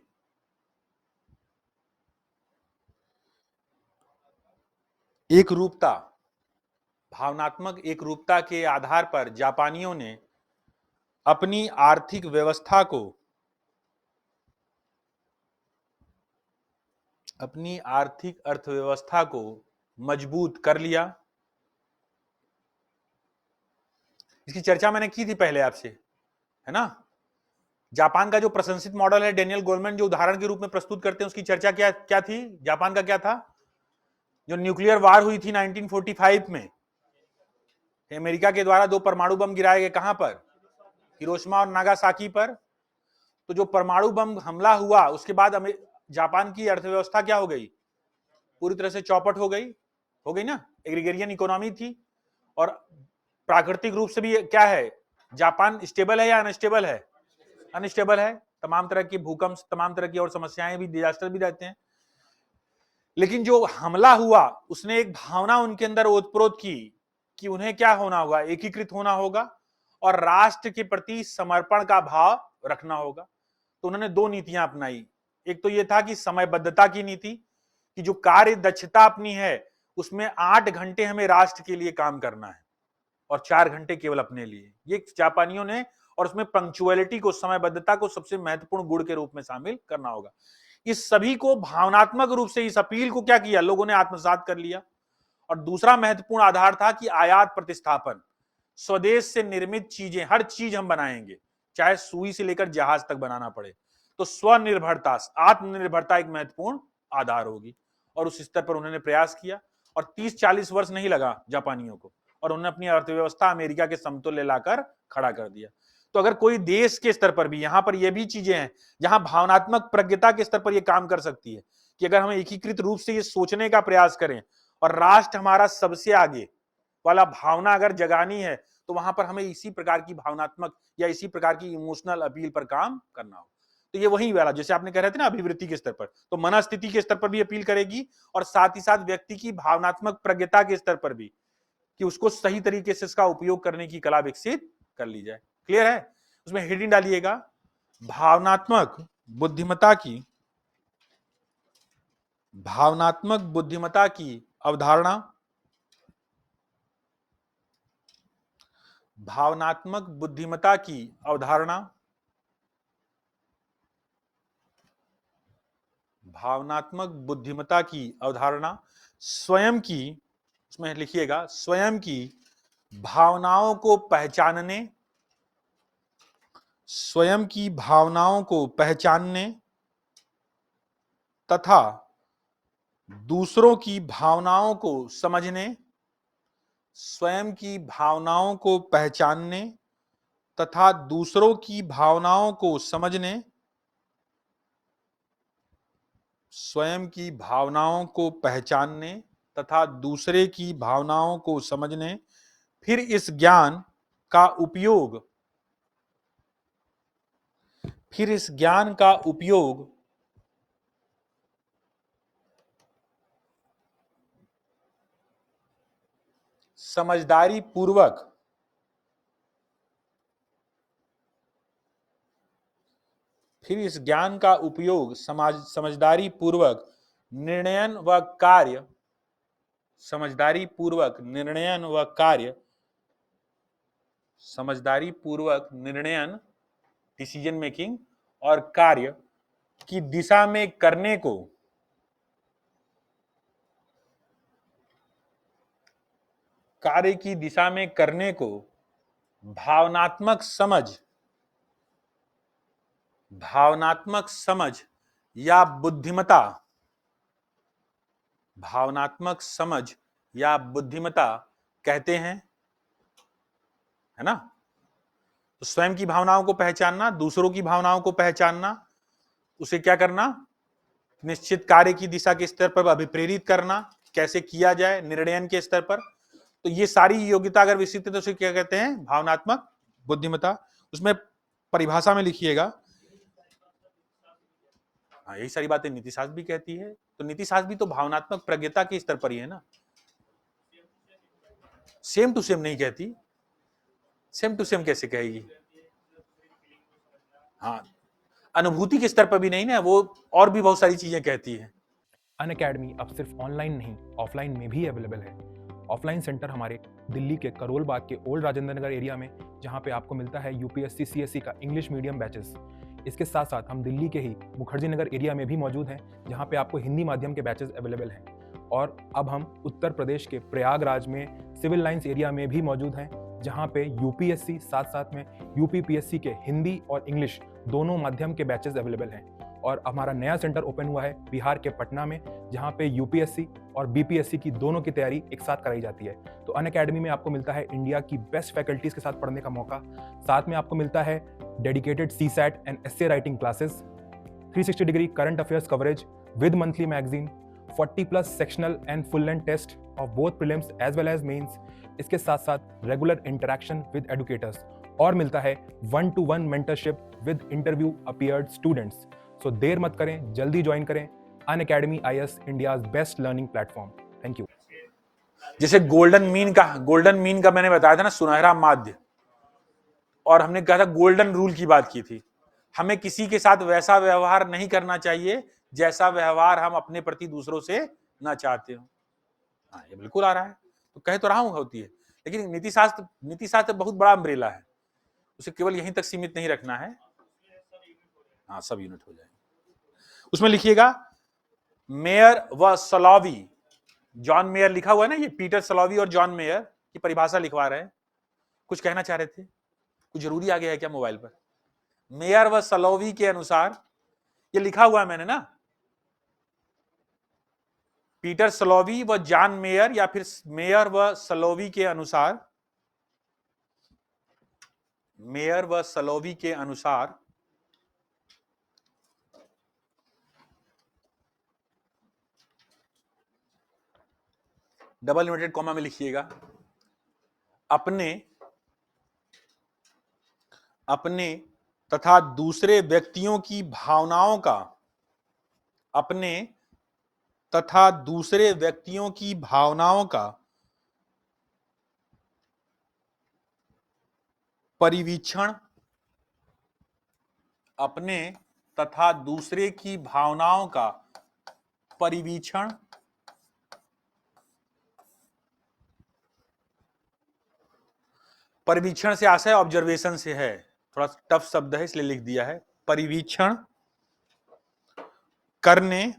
भावनात्मक एकरूपता के आधार पर जापानियों ने अपनी आर्थिक अर्थव्यवस्था को मजबूत कर लिया। इसकी चर्चा मैंने की थी पहले आपसे, है ना। जापान का जो प्रशंसित मॉडल है, डैनियल गोलमैन जो उदाहरण के रूप में प्रस्तुत करते हैं, उसकी चर्चा क्या थी। जापान का क्या था, जो न्यूक्लियर वार हुई थी 1945 में, अमेरिका के द्वारा 2 परमाणु बम गिराए गए, कहां पर, हिरोशिमा और नागासाकी पर। तो जो परमाणु बम हमला हुआ उसके बाद जापान की अर्थव्यवस्था क्या हो गई, पूरी तरह से चौपट हो गई ना। एग्रीगेरियन इकोनॉमी थी और प्राकृतिक रूप से भी क्या है, जापान स्टेबल है या अनस्टेबल है, अनस्टेबल है। तमाम तरह की भूकंप, तमाम तरह की और समस्याएं भी, डिजास्टर भी रहते हैं। लेकिन जो हमला हुआ उसने एक भावना उनके अंदर ओतप्रोत की कि उन्हें क्या होना होगा, एकीकृत होना होगा और राष्ट्र के प्रति समर्पण का भाव रखना होगा। तो उन्होंने 2 नीतियां अपनाई। एक तो यह था कि समयबद्धता की नीति, कि जो कार्य दक्षता अपनी है उसमें 8 घंटे हमें राष्ट्र के लिए काम करना है और 4 घंटे केवल अपने लिए। ये जापानियों ने, और उसमें पंक्चुअलिटी को, समयबद्धता को सबसे महत्वपूर्ण गुण के रूप में शामिल करना होगा। इस सभी को भावनात्मक रूप से, इस अपील को क्या किया, लोगों ने आत्मसात कर लिया। और दूसरा महत्वपूर्ण आधार था कि आयात प्रतिस्थापन, स्वदेश से निर्मित चीजें, हर चीज हम बनाएंगे, चाहे सुई से लेकर जहाज तक बनाना पड़े। तो स्वनिर्भरता, आत्मनिर्भरता एक महत्वपूर्ण आधार होगी। और उस स्तर पर उन्होंने प्रयास किया और 30-40 वर्ष नहीं लगा जापानियों को, और उन्होंने अपनी अर्थव्यवस्था अमेरिका के समतुल्य लाकर खड़ा कर दिया। तो अगर कोई देश के स्तर पर भी, यहां पर यह भी चीजें हैं जहां भावनात्मक प्रज्ञता के स्तर पर यह काम कर सकती है कि अगर हम एकीकृत रूप से ये सोचने का प्रयास करें और राष्ट्र हमारा सबसे आगे वाला भावना अगर जगानी है, तो वहां पर हमें इसी प्रकार की भावनात्मक या इसी प्रकार की इमोशनल अपील पर काम करना हो। तो ये वही वाला, जैसे आपने कह रहे थे ना, अभिवृत्ति के स्तर पर, तो मनस्थिति के स्तर पर भी अपील करेगी और साथ ही साथ व्यक्ति की भावनात्मक प्रज्ञता के स्तर पर भी, कि उसको सही तरीके से इसका उपयोग करने की कला विकसित कर ली जाए। क्लियर है। उसमें हेडिंग डालिएगा, भावनात्मक बुद्धिमत्ता की भावनात्मक बुद्धिमत्ता की अवधारणा, भावनात्मक बुद्धिमत्ता की अवधारणा, भावनात्मक बुद्धिमत्ता की अवधारणा स्वयं की, उसमें लिखिएगा, स्वयं की भावनाओं को पहचानने, स्वयं की भावनाओं को पहचानने तथा दूसरों की भावनाओं को समझने, स्वयं की भावनाओं को पहचानने तथा दूसरों की भावनाओं को समझने, स्वयं की भावनाओं को पहचानने तथा दूसरे की भावनाओं को समझने, फिर इस ज्ञान का उपयोग, फिर इस ज्ञान का उपयोग समझदारी पूर्वक, फिर इस ज्ञान का उपयोग समझदारी पूर्वक निर्णयन व कार्य, समझदारी पूर्वक निर्णयन व कार्य, समझदारी पूर्वक निर्णयन, डिसीजन मेकिंग, और कार्य की दिशा में करने को, कार्य की दिशा में करने को भावनात्मक समझ, भावनात्मक समझ या बुद्धिमत्ता, भावनात्मक समझ या बुद्धिमत्ता कहते हैं, है ना। तो स्वयं की भावनाओं को पहचानना, दूसरों की भावनाओं को पहचानना, उसे क्या करना, निश्चित कार्य की दिशा के स्तर पर अभिप्रेरित करना, कैसे किया जाए निर्णयन के स्तर पर। तो ये सारी योग्यता अगर विकसित है तो उसे क्या कहते हैं, भावनात्मक बुद्धिमत्ता। उसमें परिभाषा में लिखिएगा, हाँ यही सारी बातें नीतिशास्त्र भी कहती है। तो नीतिशास्त्र भी तो भावनात्मक प्रज्ञता के स्तर पर ही है ना, सेम टू सेम नहीं कहती, सेम टू सेम कैसे कहेगी, हाँ अनुभूति के स्तर पर भी नहीं ना, वो और भी बहुत सारी चीजें कहती है। अनअकैडमी अब सिर्फ ऑनलाइन नहीं ऑफलाइन में भी अवेलेबल है। ऑफलाइन सेंटर हमारे दिल्ली के करोल बाग के ओल्ड राजेंद्र नगर एरिया में, जहां पे आपको मिलता है यूपीएससी सीएससी का इंग्लिश मीडियम बैचेस। इसके साथ साथ हम दिल्ली के ही मुखर्जी नगर एरिया में भी मौजूद हैं, जहां पे आपको हिंदी माध्यम के बैचेस अवेलेबल हैं। और अब हम उत्तर प्रदेश के प्रयागराज में सिविल लाइंस एरिया में भी मौजूद हैं, जहां पे यूपीएससी साथ साथ में यूपीपीएससी के हिंदी और इंग्लिश दोनों माध्यम के बैचेस अवेलेबल हैं। और हमारा नया सेंटर ओपन हुआ है बिहार के पटना में, जहां पे यूपीएससी और बीपीएससी की दोनों की तैयारी एक साथ कराई जाती है। तो अनअकैडमी में आपको मिलता है इंडिया की बेस्ट फैकल्टीज के साथ पढ़ने का मौका। साथ में आपको मिलता है dedicated CSAT and essay writing classes, 360 degree current affairs coverage with monthly magazine, 40+ sectional and full length test of both prelims as well as mains. इसके साथ साथ रेगुलर इंटरेक्शन विद एडुकेटर्स, और मिलता है 1-to-1 mentorship with interview appeared students. So देर मत करें, जल्दी ज्वाइन करें Unacademy IAS, India's best learning platform. Thank you. जैसे गोल्डन मीन का मैंने बताया था ना, सुनहरा माध्य, और हमने कहा था गोल्डन रूल की बात की थी। हमें किसी के साथ वैसा व्यवहार नहीं करना चाहिए जैसा व्यवहार हम अपने प्रति दूसरों से ना चाहते हो। हाँ ये बिल्कुल आ रहा है, तो कह तो रहा हूं होती है, लेकिन नीतिशास्त्र बहुत बड़ा अम्ब्रेला है, उसे केवल यहीं तक सीमित नहीं रखना है। हाँ सब यूनिट हो जाएंगे। उसमें लिखिएगा मेयर व सलॉवी, जॉन मेयर लिखा हुआ है ना, ये पीटर सलॉवी और जॉन मेयर की परिभाषा लिखवा रहे हैं। कुछ कहना चाह रहे थे, कुछ जरूरी आ गया है क्या मोबाइल पर? मेयर व सलोवी के अनुसार, ये लिखा हुआ है मैंने ना, पीटर सलोवी व जॉन मेयर, या फिर मेयर व सलोवी के अनुसार, मेयर व सलोवी के अनुसार डबल इन्वर्टेड कॉमा में लिखिएगा, अपने तथा दूसरे व्यक्तियों की भावनाओं का, अपने तथा दूसरे व्यक्तियों की भावनाओं का परिवीक्षण, अपने तथा दूसरे की भावनाओं का परिवीक्षण, परिवीक्षण से आशय ऑब्जर्वेशन से है, थोड़ा टफ शब्द है इसलिए लिख दिया है। परिवीक्षण करने,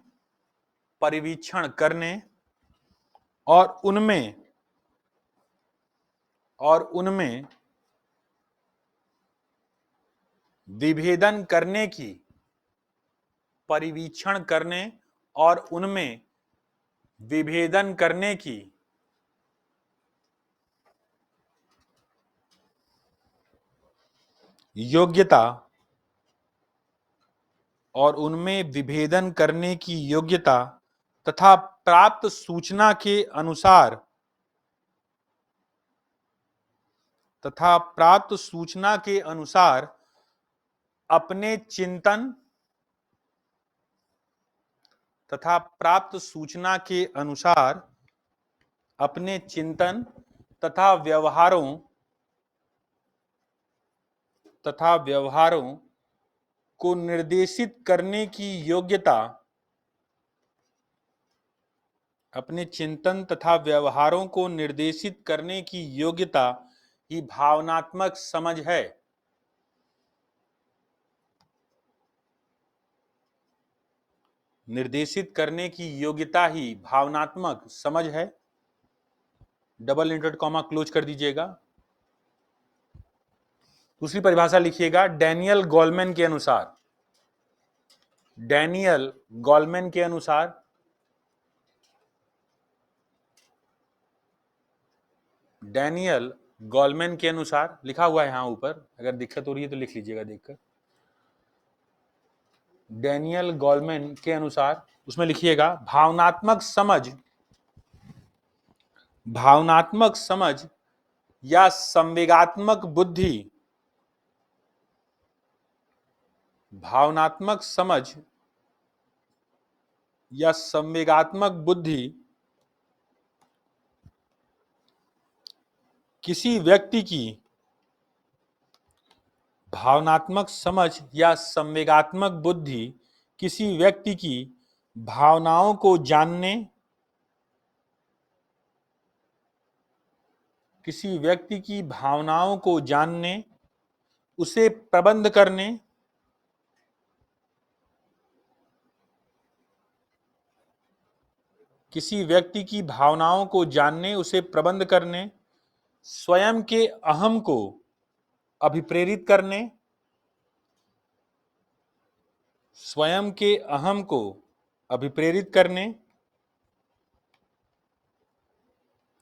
परिवीक्षण करने और उनमें विभेदन करने की, परिवीक्षण करने और उनमें विभेदन करने की योग्यता, और उनमें विभेदन करने की योग्यता तथा प्राप्त सूचना के अनुसार, तथा प्राप्त सूचना के अनुसार अपने चिंतन, तथा प्राप्त सूचना के अनुसार अपने चिंतन तथा व्यवहारों को निर्देशित करने की योग्यता, अपने चिंतन तथा व्यवहारों को निर्देशित करने की योग्यता ही भावनात्मक समझ है। निर्देशित करने की योग्यता ही भावनात्मक समझ है। डबल इंटरेड कॉमा क्लोज कर दीजिएगा। दूसरी परिभाषा लिखिएगा, डैनियल गोलमैन के अनुसार, डैनियल गोलमैन के अनुसार डैनियल गोलमैन के अनुसार लिखा हुआ है यहां ऊपर, अगर दिक्कत हो रही है तो लिख लीजिएगा देखकर। डैनियल गोलमैन के अनुसार उसमें लिखिएगा, भावनात्मक समझ या संवेगात्मक बुद्धि, भावनात्मक समझ या संवेगात्मक बुद्धि किसी व्यक्ति की, भावनात्मक समझ या संवेगात्मक बुद्धि किसी व्यक्ति की भावनाओं को जानने, किसी व्यक्ति की भावनाओं को जानने, उसे प्रबंध करने, किसी व्यक्ति की भावनाओं को जानने, उसे प्रबंध करने, स्वयं के अहम को अभिप्रेरित करने, स्वयं के अहम को अभिप्रेरित करने,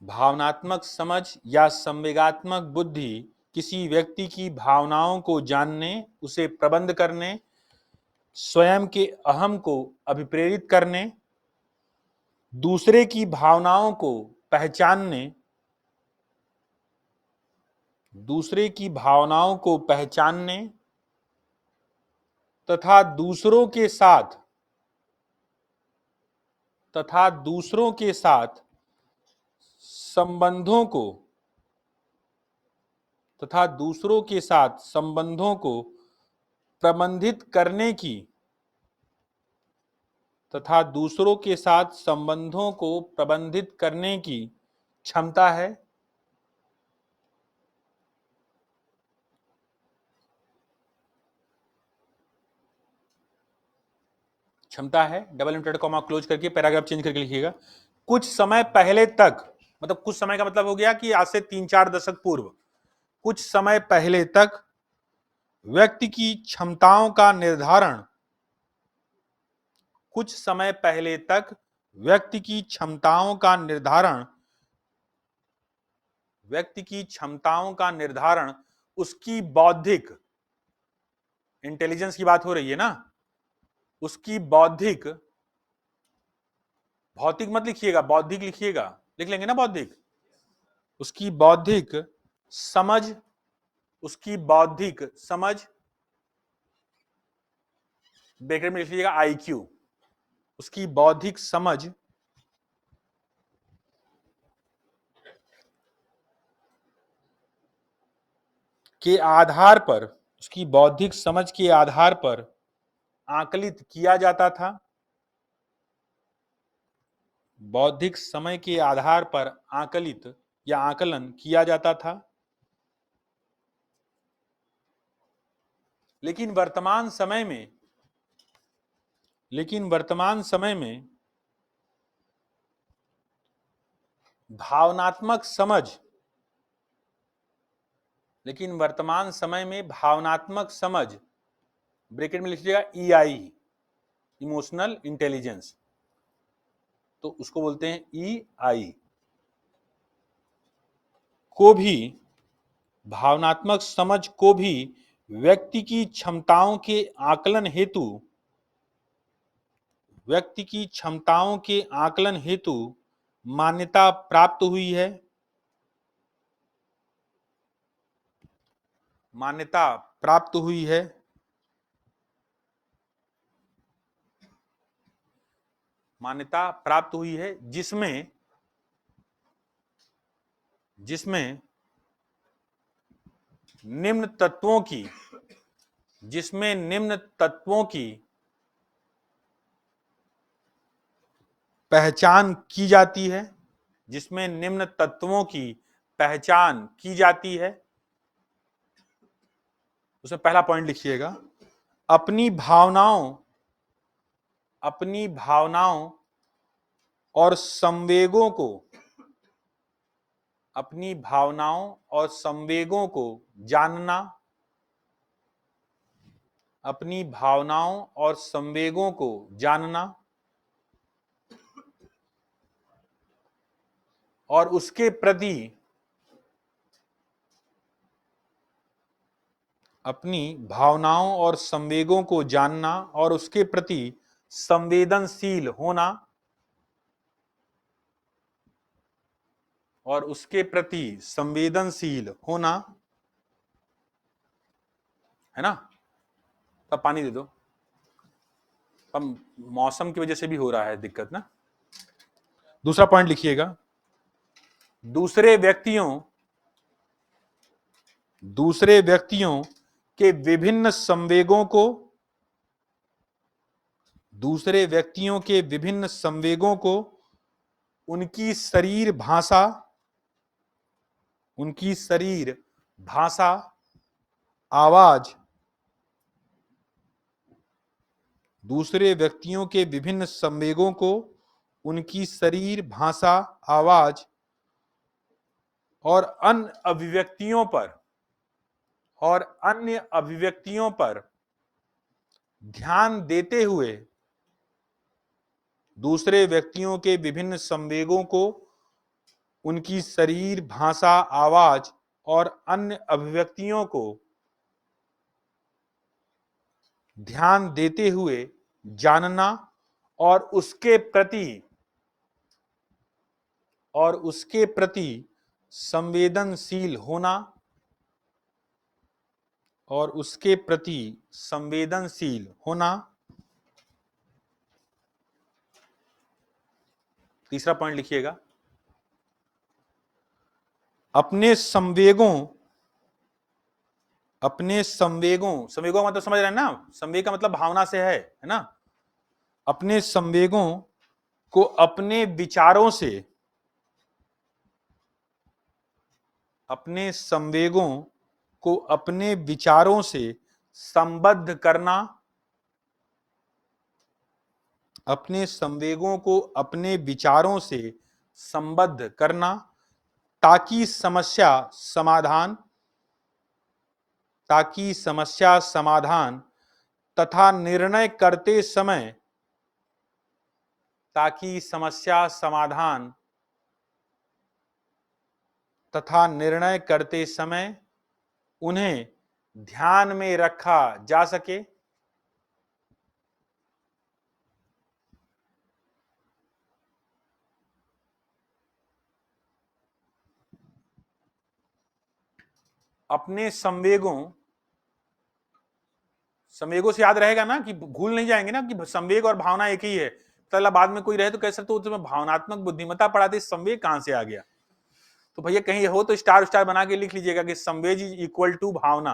भावनात्मक समझ या संवेगात्मक बुद्धि किसी व्यक्ति की भावनाओं को जानने, उसे प्रबंध करने, स्वयं के अहम को अभिप्रेरित करने, दूसरे की भावनाओं को पहचानने, दूसरे की भावनाओं को पहचानने तथा दूसरों के साथ संबंधों को प्रबंधित करने की, तथा दूसरों के साथ संबंधों को प्रबंधित करने की क्षमता है। क्षमता है, डबल इंटरेड कॉमा क्लोज करके पैराग्राफ चेंज करके लिखिएगा। कुछ समय पहले तक, मतलब कुछ समय का मतलब हो गया कि आज से 3-4 दशक पूर्व, कुछ समय पहले तक व्यक्ति की क्षमताओं का निर्धारण, कुछ समय पहले तक व्यक्ति की क्षमताओं का निर्धारण, व्यक्ति की क्षमताओं का निर्धारण उसकी बौद्धिक, इंटेलिजेंस की बात हो रही है ना, उसकी बौद्धिक, भौतिक मत लिखिएगा, बौद्धिक लिखिएगा, लिख लेंगे ना बौद्धिक, उसकी बौद्धिक समझ, उसकी बौद्धिक समझ, ब्रैकेट में लिख लीजिएगा आईक्यू, उसकी बौद्धिक समझ के आधार पर, उसकी बौद्धिक समझ के आधार पर आकलित किया जाता था, बौद्धिक समय के आधार पर आकलित या आकलन किया जाता था, लेकिन वर्तमान समय में भावनात्मक समझ, ब्रैकेट में लिख लीजिएगा EI, इमोशनल इंटेलिजेंस, तो उसको बोलते हैं EI, को भी, भावनात्मक समझ को भी व्यक्ति की क्षमताओं के आकलन हेतु मान्यता प्राप्त हुई है। मान्यता प्राप्त हुई है जिसमें निम्न तत्वों की पहचान की जाती है, उसमें पहला पॉइंट लिखिएगा, अपनी भावनाओं और संवेगों को जानना और उसके प्रति संवेदनशील होना, है ना। तब पानी दे दो, अब मौसम की वजह से भी हो रहा है दिक्कत ना। दूसरा पॉइंट लिखिएगा, दूसरे व्यक्तियों के विभिन्न संवेगों को उनकी शरीर भाषा, आवाज, दूसरे व्यक्तियों के विभिन्न संवेगों को उनकी शरीर भाषा, आवाज और अन्य अभिव्यक्तियों पर ध्यान देते हुए दूसरे व्यक्तियों के विभिन्न संवेगों को उनकी शरीर भाषा, आवाज और अन्य अभिव्यक्तियों को ध्यान देते हुए जानना और उसके प्रति संवेदनशील होना। तीसरा पॉइंट लिखिएगा, अपने संवेगों का मतलब समझ रहे हैं ना, संवेग का मतलब भावना से है ना। अपने संवेगों को अपने विचारों से संबद्ध करना, ताकि समस्या समाधान तथा निर्णय करते समय उन्हें ध्यान में रखा जा सके। अपने संवेगों से याद रहेगा ना, कि भूल नहीं जाएंगे ना कि संवेग और भावना एक ही है। तो बाद में कोई रहे तो कह सकते हो तुम्हें भावनात्मक बुद्धिमत्ता पढ़ाते, संवेग कहां से आ गया। तो भैया कहीं हो तो स्टार स्टार बना के लिख लीजिएगा कि संवेग इज इक्वल टू भावना।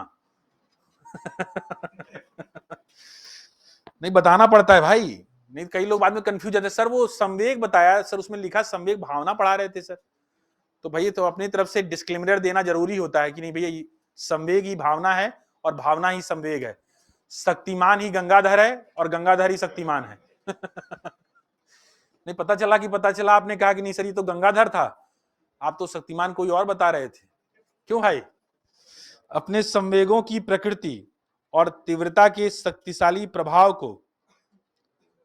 नहीं, बताना पड़ता है भाई, नहीं, कई लोग बाद में कंफ्यूज जाते हैं, सर वो संवेग बताया, सर उसमें लिखा संवेग भावना पढ़ा रहे थे सर। तो भैया तो अपनी तरफ से डिस्क्लेमर देना जरूरी होता है कि नहीं भैया, संवेग ही भावना है और भावना ही संवेग है। शक्तिमान ही गंगाधर है और गंगाधर ही शक्तिमान है। नहीं पता चला कि पता चला आपने कहा कि नहीं सर ये तो गंगाधर था, आप तो शक्तिमान कोई और बता रहे थे। क्यों भाई? अपने संवेगों की प्रकृति और तीव्रता के शक्तिशाली प्रभाव को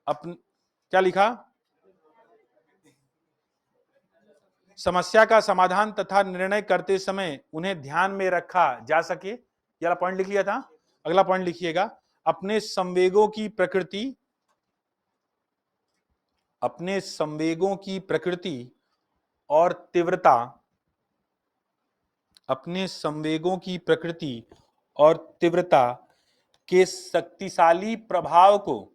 क्या लिखा? समस्या का समाधान तथा निर्णय करते समय उन्हें ध्यान में रखा जा सके। ये वाला पॉइंट लिख लिया था। अगला पॉइंट लिखिएगा, अपने संवेगों की प्रकृति, अपने संवेगों की प्रकृति और तीव्रता, अपने संवेगों की प्रकृति और तीव्रता के शक्तिशाली प्रभाव को,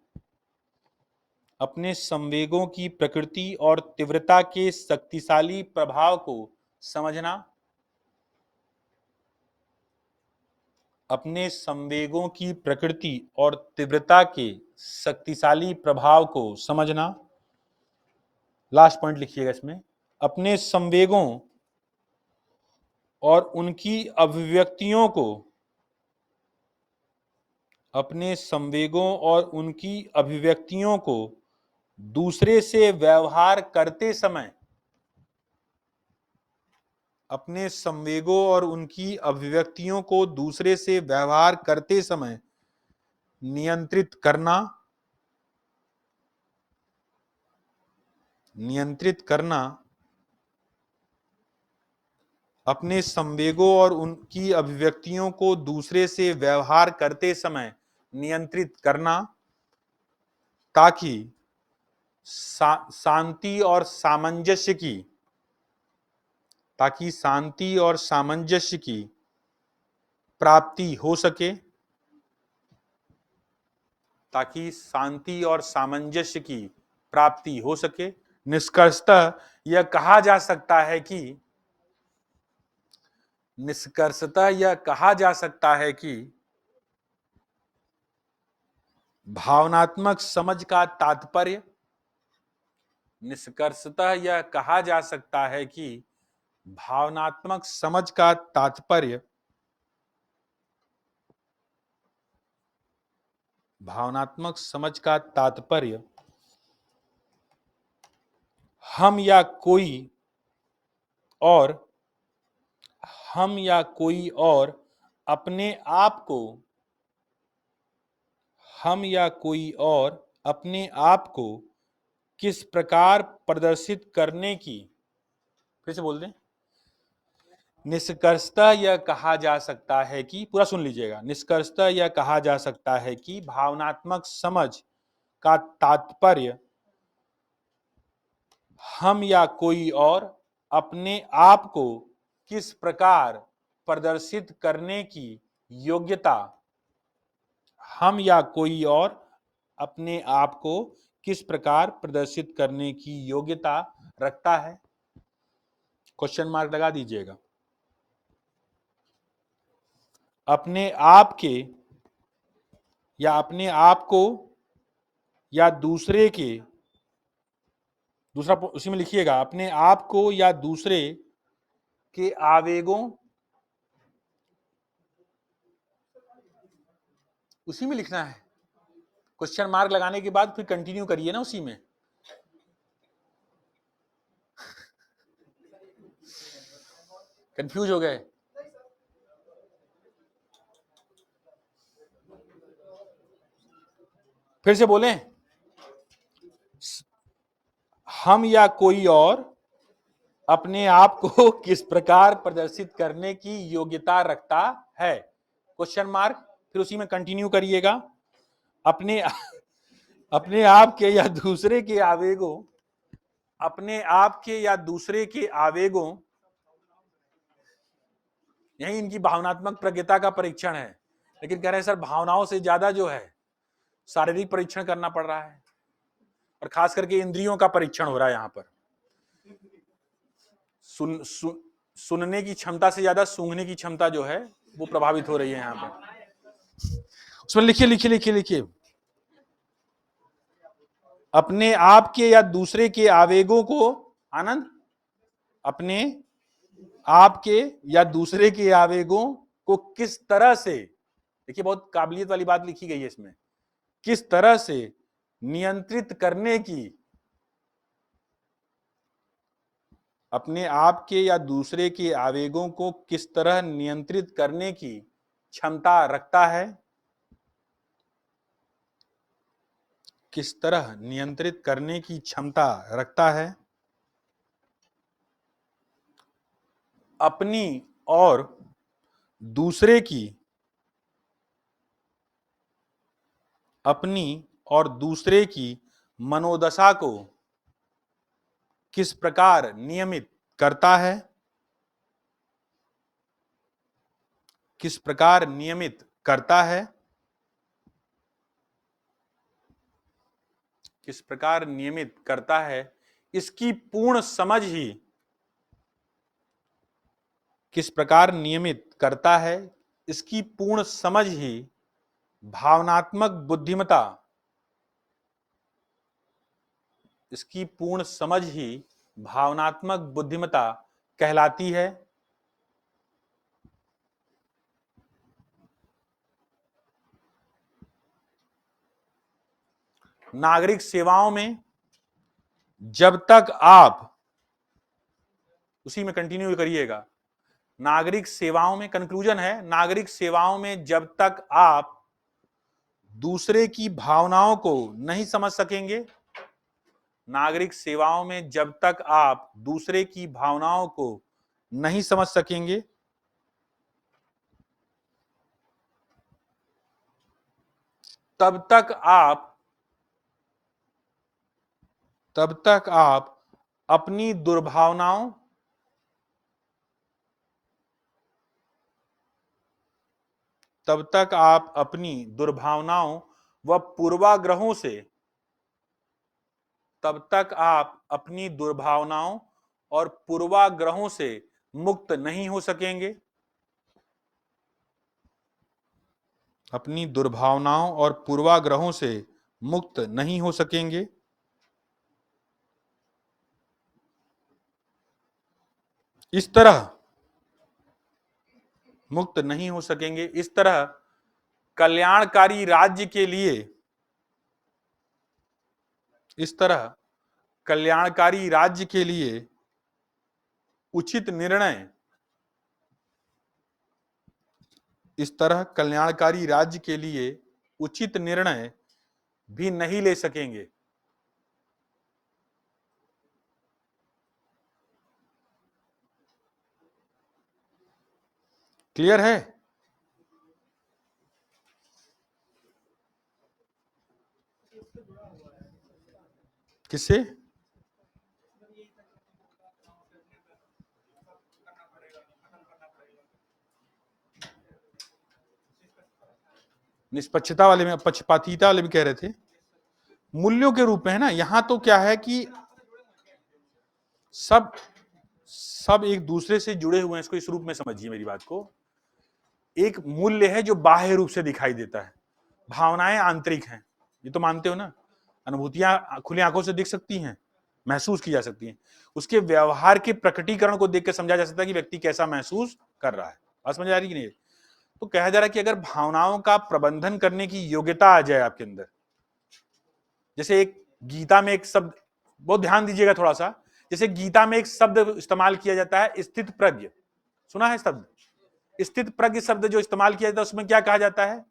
अपने संवेगों की प्रकृति और तीव्रता के शक्तिशाली प्रभाव को समझना, अपने संवेगों की प्रकृति और तीव्रता के शक्तिशाली प्रभाव को समझना। लास्ट पॉइंट लिखिएगा इसमें, अपने संवेगों और उनकी अभिव्यक्तियों को, अपने संवेगों और उनकी अभिव्यक्तियों को दूसरे से व्यवहार करते समय, अपने संवेगों और उनकी अभिव्यक्तियों को दूसरे से व्यवहार करते समय नियंत्रित करना, नियंत्रित करना, अपने संवेगों और उनकी अभिव्यक्तियों को दूसरे से व्यवहार करते समय नियंत्रित करना, ताकि शांति और सामंजस्य की, ताकि शांति और सामंजस्य की प्राप्ति हो सके, ताकि शांति और सामंजस्य की प्राप्ति हो सके। निष्कर्षतः यह कहा जा सकता है कि, निष्कर्षतः यह कहा जा सकता है कि भावनात्मक समझ का तात्पर्य, निष्कर्षतः यह कहा जा सकता है कि भावनात्मक समझ का तात्पर्य, भावनात्मक समझ का तात्पर्य हम या कोई और, हम या कोई और अपने आप को, हम या कोई और अपने आप को किस प्रकार प्रदर्शित करने की, फिर से बोल दें, निष्कर्षतः यह कहा जा सकता है कि, पूरा सुन लीजिएगा, निष्कर्षतः यह कहा जा सकता है कि भावनात्मक समझ का तात्पर्य हम या कोई और अपने आप को किस प्रकार प्रदर्शित करने की योग्यता, हम या कोई और अपने आप को किस प्रकार प्रदर्शित करने की योग्यता रखता है। क्वेश्चन मार्क लगा दीजिएगा। अपने आप के या अपने आप को या दूसरे के, दूसरा उसी में लिखिएगा, अपने आप को या दूसरे के आवेगों, उसी में लिखना है। क्वेश्चन मार्क लगाने के बाद फिर कंटिन्यू करिए ना उसी में। कंफ्यूज हो गए? फिर से बोलें, हम या कोई और अपने आप को किस प्रकार प्रदर्शित करने की योग्यता रखता है, क्वेश्चन मार्क, फिर उसी में कंटिन्यू करिएगा। अपने अपने आप के या दूसरे के आवेगों, अपने आप के या दूसरे के आवेगों, यही इनकी भावनात्मक प्रज्ञता का परीक्षण है। लेकिन कह रहे हैं सर भावनाओं से ज्यादा जो है शारीरिक परीक्षण करना पड़ रहा है, और खास करके इंद्रियों का परीक्षण हो रहा है। यहाँ पर सुनने की क्षमता से ज्यादा सूंघने की क्षमता जो है वो प्रभावित हो रही है यहाँ पर। उसमें लिखिए लिखिए लिखिए लिखिए, अपने आप के या दूसरे के आवेगों को, आनंद, अपने आप के या दूसरे के आवेगों को किस तरह से, देखिए बहुत काबिलियत वाली बात लिखी गई है इसमें, किस तरह से नियंत्रित करने की, अपने आप के या दूसरे के आवेगों को किस तरह नियंत्रित करने की क्षमता रखता है, किस तरह नियंत्रित करने की क्षमता रखता है, अपनी और दूसरे की, अपनी और दूसरे की मनोदशा को किस प्रकार नियमित करता है, किस प्रकार नियमित करता है, किस प्रकार नियमित करता है, इसकी पूर्ण समझ ही, किस प्रकार नियमित करता है, इसकी पूर्ण समझ ही भावनात्मक बुद्धिमत्ता, इसकी पूर्ण समझ ही भावनात्मक बुद्धिमत्ता कहलाती है। नागरिक सेवाओं में जब तक आप, उसी में कंटिन्यू करिएगा, नागरिक सेवाओं में कंक्लूजन है, नागरिक सेवाओं में जब तक आप दूसरे की भावनाओं को नहीं समझ सकेंगे, नागरिक सेवाओं में जब तक आप दूसरे की भावनाओं को नहीं समझ सकेंगे, तब तक आप अपनी दुर्भावनाओं, तब तक आप अपनी दुर्भावनाओं व पूर्वाग्रहों से, तब तक आप अपनी दुर्भावनाओं और पूर्वाग्रहों से मुक्त नहीं हो सकेंगे, अपनी दुर्भावनाओं और पूर्वाग्रहों से मुक्त नहीं हो सकेंगे। इस तरह मुक्त नहीं हो सकेंगे, इस तरह कल्याणकारी राज्य के लिए, इस तरह कल्याणकारी राज्य के लिए उचित निर्णय, इस तरह कल्याणकारी राज्य के लिए उचित निर्णय भी नहीं ले सकेंगे। क्लियर है? किससे? निष्पक्षता वाले में, पक्षपातिता वाले में कह रहे थे, मूल्यों के रूप में है ना। यहां तो क्या है कि सब एक दूसरे से जुड़े हुए हैं, इसको इस रूप में समझिए मेरी बात को। एक मूल्य है जो बाह्य रूप से दिखाई देता है, भावनाएं आंतरिक हैं, ये तो मानते हो ना। अनुभूतियां खुली आंखों से दिख सकती हैं, महसूस की जा सकती हैं, उसके व्यवहार के प्रकटीकरण को देख के समझा जा सकता है कि व्यक्ति कैसा महसूस कर रहा है। बात समझ आ रही कि नहीं? तो कहा जा रहा है कि अगर भावनाओं का प्रबंधन करने की योग्यता आ जाए आपके अंदर, जैसे एक गीता में एक शब्द, बहुत ध्यान दीजिएगा थोड़ा सा, जैसे गीता में एक शब्द इस्तेमाल किया जाता है स्थित प्रज्ञ, सुना है शब्द? स्थित प्रज्ञ शब्द जो इस्तेमाल किया जाता है उसमें क्या कहा जाता है?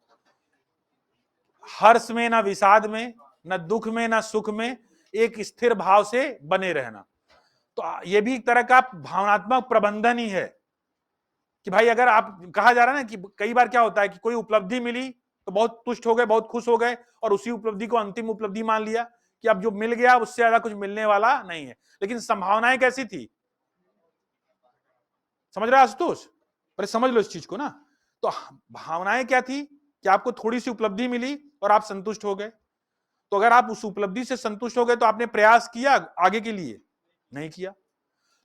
हर्ष में ना विषाद में, न दुख में ना सुख में, एक स्थिर भाव से बने रहना। तो यह भी एक तरह का भावनात्मक प्रबंधन ही है कि भाई अगर आप, कहा जा रहा है ना कि कई बार क्या होता है कि कोई उपलब्धि मिली तो बहुत तुष्ट हो गए, बहुत खुश हो गए, और उसी उपलब्धि को अंतिम उपलब्धि मान लिया कि अब जो मिल गया उससे ज्यादा कुछ मिलने वाला नहीं है। लेकिन संभावनाएं कैसी थी? समझ रहे आशुतोष? पर समझ लो इस चीज को ना। तो भावनाएं क्या थी कि आपको थोड़ी सी उपलब्धि मिली और आप संतुष्ट हो गए। तो अगर आप उस उपलब्धि से संतुष्ट हो गए तो आपने प्रयास किया आगे के लिए? नहीं किया।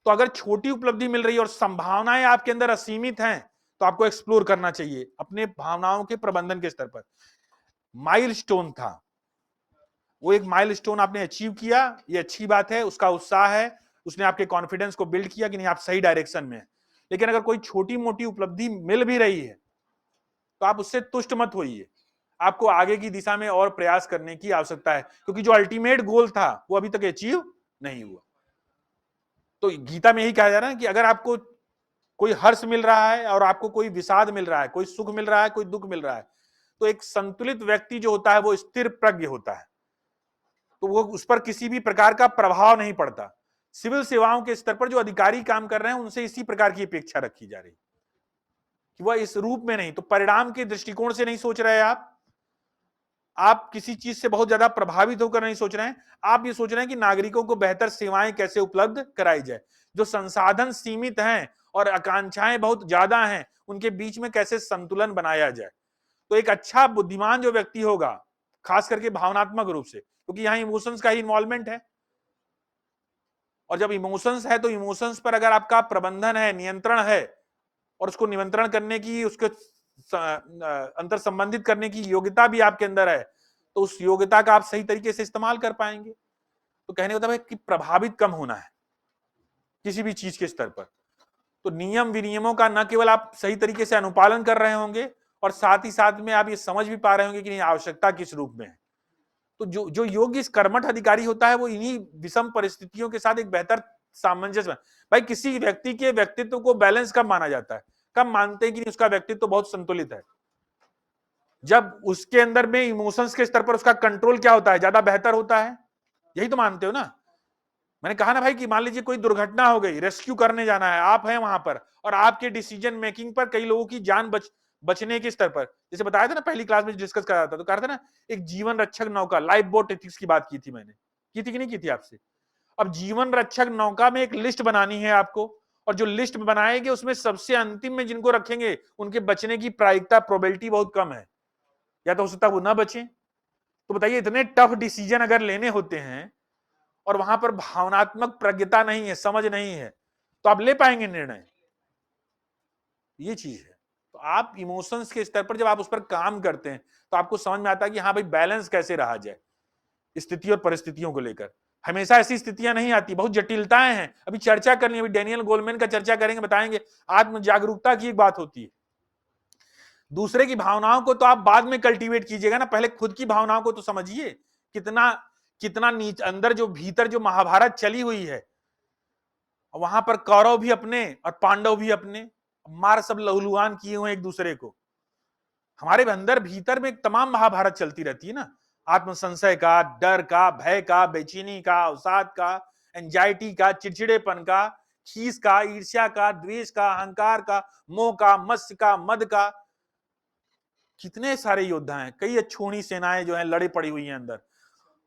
तो अगर छोटी उपलब्धि मिल रही है और संभावनाएं आपके अंदर असीमित हैं तो आपको एक्सप्लोर करना चाहिए अपने भावनाओं के प्रबंधन के स्तर पर। माइलस्टोन था, वो एक माइलस्टोन आपने अचीव किया, ये अच्छी बात है, उसका उत्साह है, उसने आपके कॉन्फिडेंस को बिल्ड किया कि नहीं आप सही डायरेक्शन में हैं। लेकिन अगर कोई छोटी मोटी उपलब्धि मिल भी रही है तो आप उससे तुष्ट मत होइए, आपको आगे की दिशा में और प्रयास करने की आवश्यकता है, क्योंकि जो अल्टीमेट गोल था वो अभी तक अचीव नहीं हुआ। तो गीता में यही कहा जा रहा है कि अगर आपको कोई हर्ष मिल रहा है और आपको कोई विषाद मिल रहा है, कोई सुख मिल रहा है, कोई दुख मिल रहा है, तो एक संतुलित व्यक्ति जो होता है वो स्थिर प्रज्ञ होता है, तो वो उस पर किसी भी प्रकार का प्रभाव नहीं पड़ता। सिविल सेवाओं के स्तर पर जो अधिकारी काम कर रहे हैं उनसे इसी प्रकार की अपेक्षा रखी जा रही कि वह इस रूप में नहीं, तो परिणाम के दृष्टिकोण से नहीं सोच रहे आप किसी चीज से बहुत ज्यादा प्रभावित होकर नहीं सोच रहे हैं, आप ये सोच रहे हैं कि नागरिकों को बेहतर सेवाएं कैसे उपलब्ध कराई जाए, जो संसाधन सीमित हैं और आकांक्षाएं बहुत ज्यादा हैं उनके बीच में कैसे संतुलन बनाया जाए। तो एक अच्छा बुद्धिमान जो व्यक्ति होगा, खास करके भावनात्मक रूप से, क्योंकि यहाँ इमोशंस का ही इन्वॉल्वमेंट है, और जब इमोशंस है तो इमोशंस पर अगर आपका प्रबंधन है, नियंत्रण है, और उसको नियंत्रण करने की, उसके अंतर संबंधित करने की योग्यता भी आपके अंदर है, तो उस योग्यता का आप सही तरीके से इस्तेमाल कर पाएंगे। तो कहने का मतलब है कि प्रभावित कम होना है किसी भी चीज के स्तर पर। तो नियम विनियमों का न केवल आप सही तरीके से अनुपालन कर रहे होंगे, और साथ ही साथ में आप ये समझ भी पा रहे होंगे कि नहीं आवश्यकता किस रूप में है। तो जो योग्य कर्मठ अधिकारी होता है वो इन्हीं विषम परिस्थितियों के साथ एक बेहतर सामंजस्य। भाई किसी व्यक्ति के व्यक्तित्व को बैलेंस कब माना जाता है, कब मानते हैं कि उसका व्यक्तित्व बहुत संतुलित है? जब उसके अंदर में इमोशंस के स्तर पर उसका कंट्रोल क्या होता है, ज्यादा बेहतर होता है। यही तो मानते हो ना। मैंने कहा ना भाई कि मान लीजिए कोई दुर्घटना हो गई, रेस्क्यू करने जाना है, आप हैं वहां पर, और आपके डिसीजन मेकिंग पर कई लोगों की जान बचने के स्तर पर, जैसे बताया था ना पहली क्लास में डिस्कस करा था, तो कहा था ना एक जीवन रक्षक नौका, लाइफ बोट एथिक्स की बात की थी मैंने, की थी कि नहीं की थी आपसे। अब जीवन रक्षक नौका में एक लिस्ट बनानी है आपको, और जो लिस्ट बनाएंगे उसमें सबसे अंतिम में जिनको रखेंगे उनके बचने की प्रायिकता, प्रोबेबिलिटी बहुत कम है, या तो हो सकता है वो ना बचे। तो बताइए इतने टफ डिसीजन अगर लेने होते हैं और वहां पर भावनात्मक प्रज्ञता नहीं है, समझ नहीं है, तो आप ले पाएंगे निर्णय? ये चीज है। तो आप इमोशंस के स्तर पर जब आप उस पर काम करते हैं तो आपको समझ में आता है कि हाँ भाई बैलेंस कैसे रहा जाए स्थिति और परिस्थितियों को लेकर। हमेशा ऐसी स्थितियां नहीं आती, बहुत जटिलताएं हैं। अभी चर्चा करनी है, अभी डेनियल गोलमैन का चर्चा करेंगे, बताएंगे आत्म जागरूकता की एक बात होती है। दूसरे की भावनाओं को तो आप बाद में कल्टीवेट कीजिएगा ना, पहले खुद की भावनाओं को तो समझिए। कितना कितना नीच अंदर जो भीतर जो महाभारत चली हुई है, वहां पर कौरव भी अपने और पांडव भी अपने, मार सब लहूलुहान किए हुए एक दूसरे को। हमारे अंदर भीतर में तमाम महाभारत चलती रहती है ना, आत्म संशय का, डर का, भय का, बेचैनी का, अवसाद का, एंजाइटी का, चिड़चिड़ेपन का, खीस का, ईर्ष्या का, द्वेष का, अहंकार का, मोह का, मत्स्य का, मद का। कितने सारे योद्धा हैं, कई अछूणी सेनाएं जो हैं लड़ी पड़ी हुई हैं अंदर,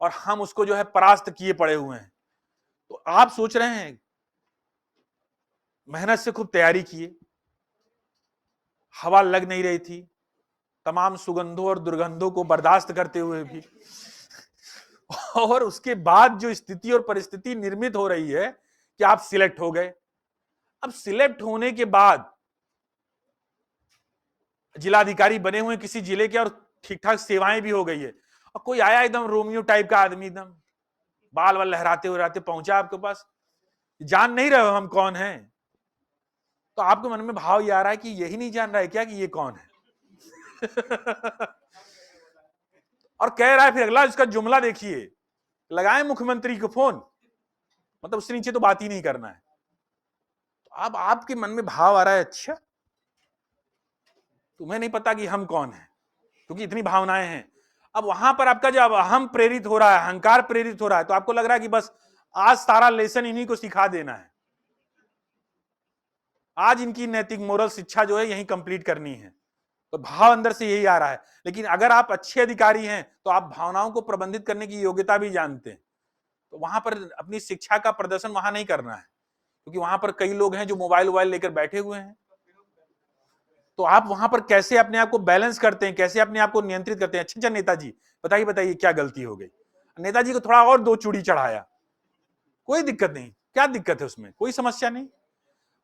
और हम उसको जो है परास्त किए पड़े हुए हैं। तो आप सोच रहे हैं, मेहनत से खूब तैयारी किए, हवा लग नहीं रही थी, तमाम सुगंधों और दुर्गंधों को बर्दाश्त करते हुए भी, और उसके बाद जो स्थिति और परिस्थिति निर्मित हो रही है कि आप सिलेक्ट हो गए। अब सिलेक्ट होने के बाद जिलाधिकारी बने हुए किसी जिले के, और ठीक ठाक सेवाएं भी हो गई है, और कोई आया एकदम रोमियो टाइप का आदमी, एकदम बाल वाल लहराते हुए पहुंचा आपके पास, जान नहीं रहे हो हम कौन हैं, तो आपके मन में भाव ये आ रहा है कि यही नहीं जान रहा है क्या कि ये कौन है। और कह रहा है फिर अगला इसका जुमला देखिए, लगाए मुख्यमंत्री को फोन, मतलब उससे नीचे तो बात ही नहीं करना है। तो अब आपके मन में भाव आ रहा है, अच्छा तुम्हें नहीं पता कि हम कौन है, क्योंकि इतनी भावनाएं हैं। अब वहां पर आपका जब अहम प्रेरित हो रहा है, अहंकार प्रेरित हो रहा है, तो आपको लग रहा है कि बस आज सारा लेसन इन्हीं को सिखा देना है, आज इनकी नैतिक मोरल शिक्षा जो है यही कंप्लीट करनी है। तो भाव अंदर से यही आ रहा है। लेकिन अगर आप अच्छे अधिकारी हैं तो आप भावनाओं को प्रबंधित करने की योग्यता भी जानते हैं, तो वहां पर अपनी शिक्षा का प्रदर्शन वहां नहीं करना है, क्योंकि वहां पर कई लोग हैं जो मोबाइल लेकर बैठे हुए हैं। तो आप वहां पर कैसे अपने आप को बैलेंस करते हैं, कैसे अपने आप को नियंत्रित करते हैं। अच्छा नेताजी बताइए बताइए क्या गलती हो गई? नेताजी को थोड़ा और 2 चूड़ी चढ़ाया, कोई दिक्कत नहीं, क्या दिक्कत है उसमें, कोई समस्या नहीं।